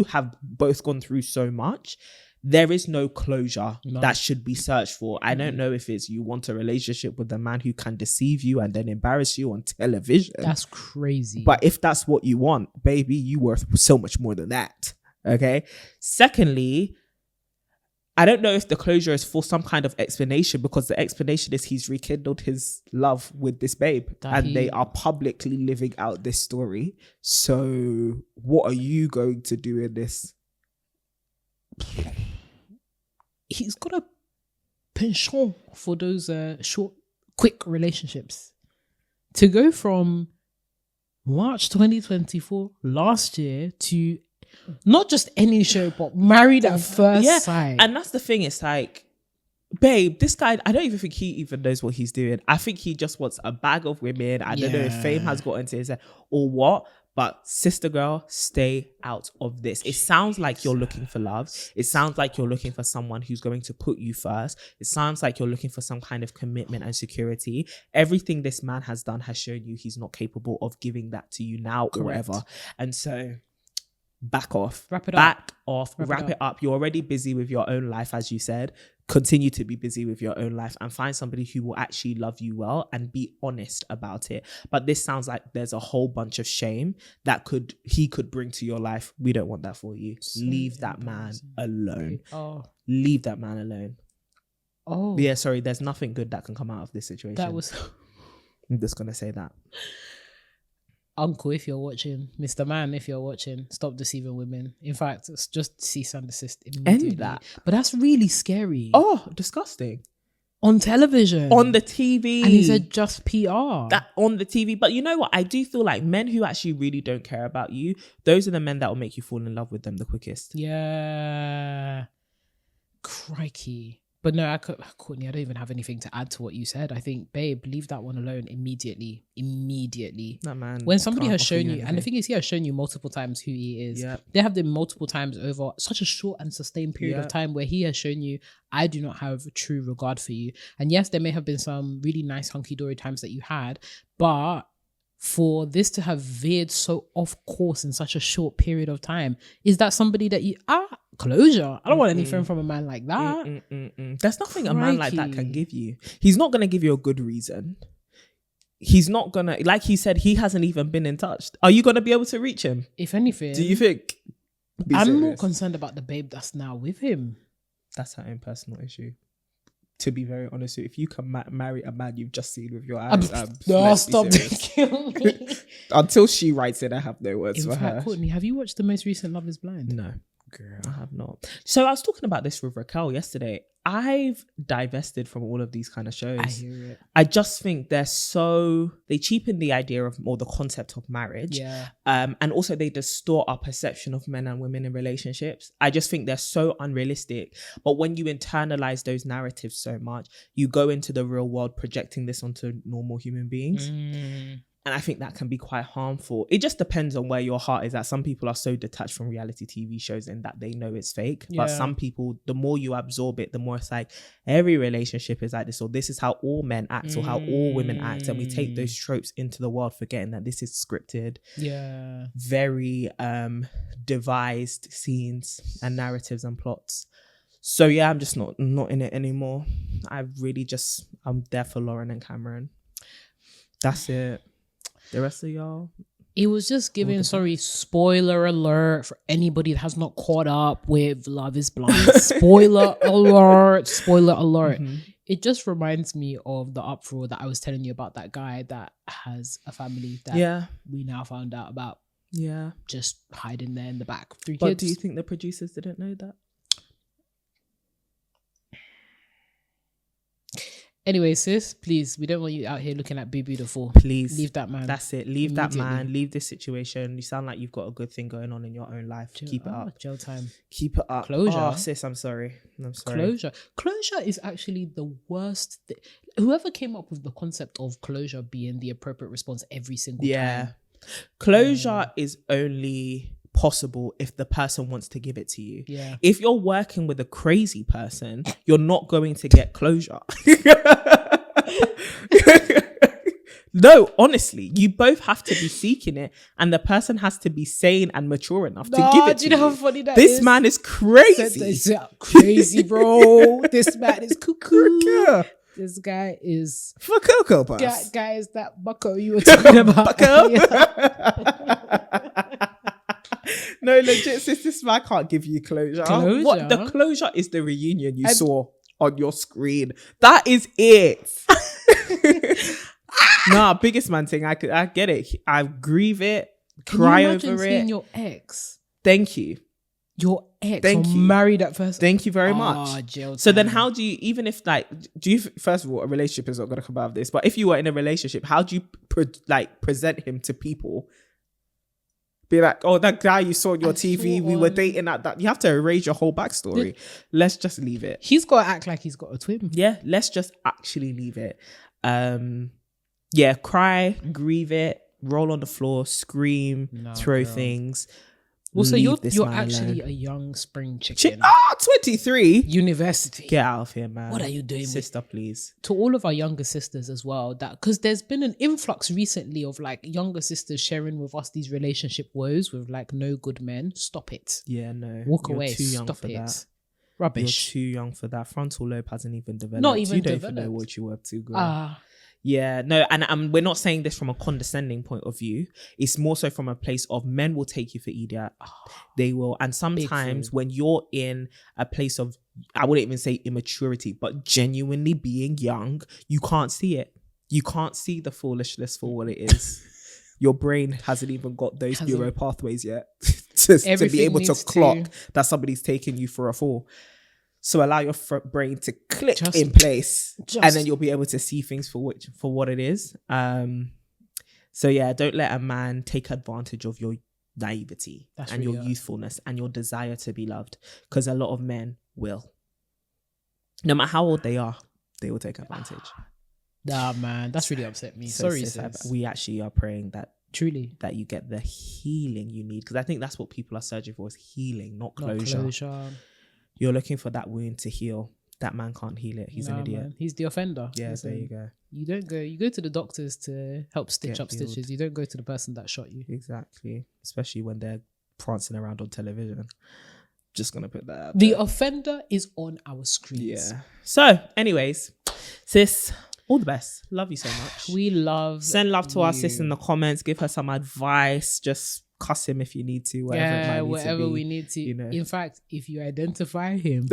have both gone through so much, there is no closure that should be searched for. I don't know if it's you want a relationship with a man who can deceive you and then embarrass you on television. That's crazy. But if that's what you want, baby, you worth so much more than that. Okay. Secondly, I don't know if the closure is for some kind of explanation, because the explanation is he's rekindled his love with this babe they are publicly living out this story. So what are you going to do in this? He's got a penchant for those short, quick relationships. To go from March 2024 last year to not just any show, but Married at First Sight. And that's the thing. It's like, babe, this guy, I don't even think he even knows what he's doing. I think he just wants a bag of women. I don't know if fame has got into his head or what. But sister girl, stay out of this. It sounds like you're looking for love. It sounds like you're looking for someone who's going to put you first. It sounds like you're looking for some kind of commitment and security. Everything this man has done has shown you he's not capable of giving that to you now. Correct. Or ever. And so back off. Wrap it up. You're already busy with your own life, as you said. Continue to be busy with your own life and find somebody who will actually love you well and be honest about it. But this sounds like there's a whole bunch of shame that he could bring to your life. We don't want that for you. Leave that man alone. Leave that man alone. Yeah, sorry, there's nothing good that can come out of this situation. I'm just gonna say that. Uncle, if you're watching, Mr. Man, if you're watching, stop deceiving women. In fact, it's just cease and desist immediately. End that. But that's really scary. Oh, disgusting. On television. On the TV. And he said just PR. That on the TV. But you know what? I do feel like men who actually really don't care about you, those are the men that will make you fall in love with them the quickest. Yeah. Crikey. But no, Courtney, I don't even have anything to add to what you said. I think, babe, leave that one alone immediately. That man. When somebody has shown you, and the thing is, he has shown you multiple times who he is. Yep. There have been multiple times over such a short and sustained period of time where he has shown you, I do not have true regard for you. And yes, there may have been some really nice hunky-dory times that you had, but for this to have veered so off course in such a short period of time, is that somebody that you closure? I don't want anything from a man like that. There's nothing a man like that can give you. He's not going to give you a good reason. He's not going to, like he said, he hasn't even been in touch. Are you going to be able to reach him? If anything, do you think? I'm more concerned about the babe that's now with him. That's her own personal issue. To be very honest with you, if you can marry a man you've just seen with your eyes, stop killing me. Until she writes it, I have no words for her. Courtney, have you watched the most recent Love Is Blind? No, girl, I have not. So I was talking about this with Raquel yesterday. I've divested from all of these kind of shows. I hear it. I just think they cheapen the idea of or the concept of marriage. Yeah. And also they distort our perception of men and women in relationships. I just think they're so unrealistic. But when you internalize those narratives so much, you go into the real world projecting this onto normal human beings. And I think that can be quite harmful. It just depends on where your heart is at. Some people are so detached from reality TV shows in that they know it's fake. Yeah. But some people, the more you absorb it, the more it's like every relationship is like this, or this is how all men act, or how all women act. And we take those tropes into the world, forgetting that this is scripted. Yeah. Very devised scenes and narratives and plots. So yeah, I'm just not in it anymore. I'm there for Lauren and Cameron. That's it. The rest of y'all, it was just giving, spoiler alert for anybody that has not caught up with Love Is Blind. Spoiler alert. Mm-hmm. It just reminds me of the uproar that I was telling you about, that guy that has a family that we now found out about. Yeah. Just hiding there in the back. 3 kids. But do you think the producers didn't know that? Anyway, sis, please, we don't want you out here looking at Be Beautiful. Please. Leave that man. That's it. Leave that man. Leave this situation. You sound like you've got a good thing going on in your own life. Keep it up. Jail time. Keep it up. Closure. Oh, sis, I'm sorry. Closure is actually the worst. Whoever came up with the concept of closure being the appropriate response every single time. Closure is only possible if the person wants to give it to you. Yeah. If you're working with a crazy person, you're not going to get closure. No, honestly, you both have to be seeking it, and the person has to be sane and mature enough to give it to you. Do you know how funny that is? This man is crazy. Crazy, bro. This man is cuckoo. This guy is for Cocoa Puffs. Guy is that bucko you were talking about. No, legit, sis, this man can't give you closure. What the closure is the reunion you saw on your screen. That is it. Nah, biggest man thing. I get it. I grieve it, cry over it. Seeing your ex. Thank you. Your ex married at first. Thank you very much. So then how do you, even if first of all, a relationship is not going to come out of this, but if you were in a relationship, how do you present him to people? Be like, oh, that guy you saw on your TV, we were dating at that. You have to erase your whole backstory. Let's just leave it. He's got to act like he's got a twin. Yeah, let's just actually leave it. Cry, grieve it, roll on the floor, scream, throw things. Also, Leave you're this you're man actually alone. a young spring chicken. 23. University. Get out of here, man. What are you doing, sister? Please. To all of our younger sisters as well, that because there's been an influx recently of like younger sisters sharing with us these relationship woes with like no good men. Stop it. Yeah, no. Walk You're away. Too young Stop for it. that. Rubbish. You're too young for that. Frontal lobe hasn't even developed. Not even You don't even know developed. what you're up to, girl. Yeah, no, and we're not saying this from a condescending point of view. It's more so from a place of men will take you for idiot. They will. And sometimes when you're in a place of, I wouldn't even say immaturity, but genuinely being young, you can't see it. You can't see the foolishness for what it is. Your brain hasn't even got those neural pathways yet to be able to clock that somebody's taking you for a fool. So allow your brain to click in place, and then you'll be able to see things for what it is. So yeah, don't let a man take advantage of your naivety and your youthfulness and your desire to be loved, because a lot of men will. No matter how old they are, they will take advantage. Nah, man, that's really upset me. Sorry, sis. We actually are praying that truly that you get the healing you need, because I think that's what people are searching for, is healing, not closure. You're looking for that wound to heal. That man can't heal it. He's an idiot. Man. He's the offender. Yeah, there you go. You go to the doctors to help stitch up stitches. You don't go to the person that shot you. Exactly. Especially when they're prancing around on television. Just gonna put that out there. The there. offender is on our screens. Yeah. So, anyways, sis, all the best. Love you so much. Send love to our sis in the comments. Give her some advice. Just cuss him if you need to. Whatever we need to. You know. In fact, if you identify him,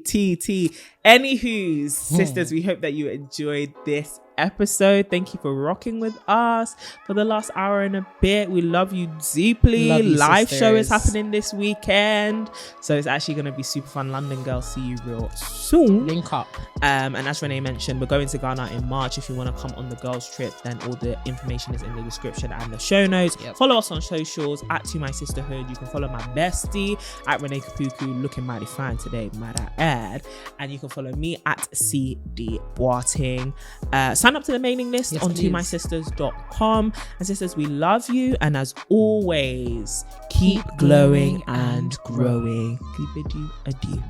T. Anywho's, sisters, we hope that you enjoyed this episode. Thank you for rocking with us for the last hour and a bit. We love you deeply. Live sisters. Show is happening this weekend, so it's actually going to be super fun. London girls, see you real soon. Link up. And as Renee mentioned, we're going to Ghana in March. If you want to come on the girls trip, then all the information is in the description and the show notes. Follow us on socials at To My Sisterhood. You can follow my bestie at Renee Kapuku, looking mighty fine today, might I add. And you can follow me at CD Boating. Sign up to the mailing list on tomysisters.com. And sisters, we love you, and as always, keep glowing and growing. We bid you adieu.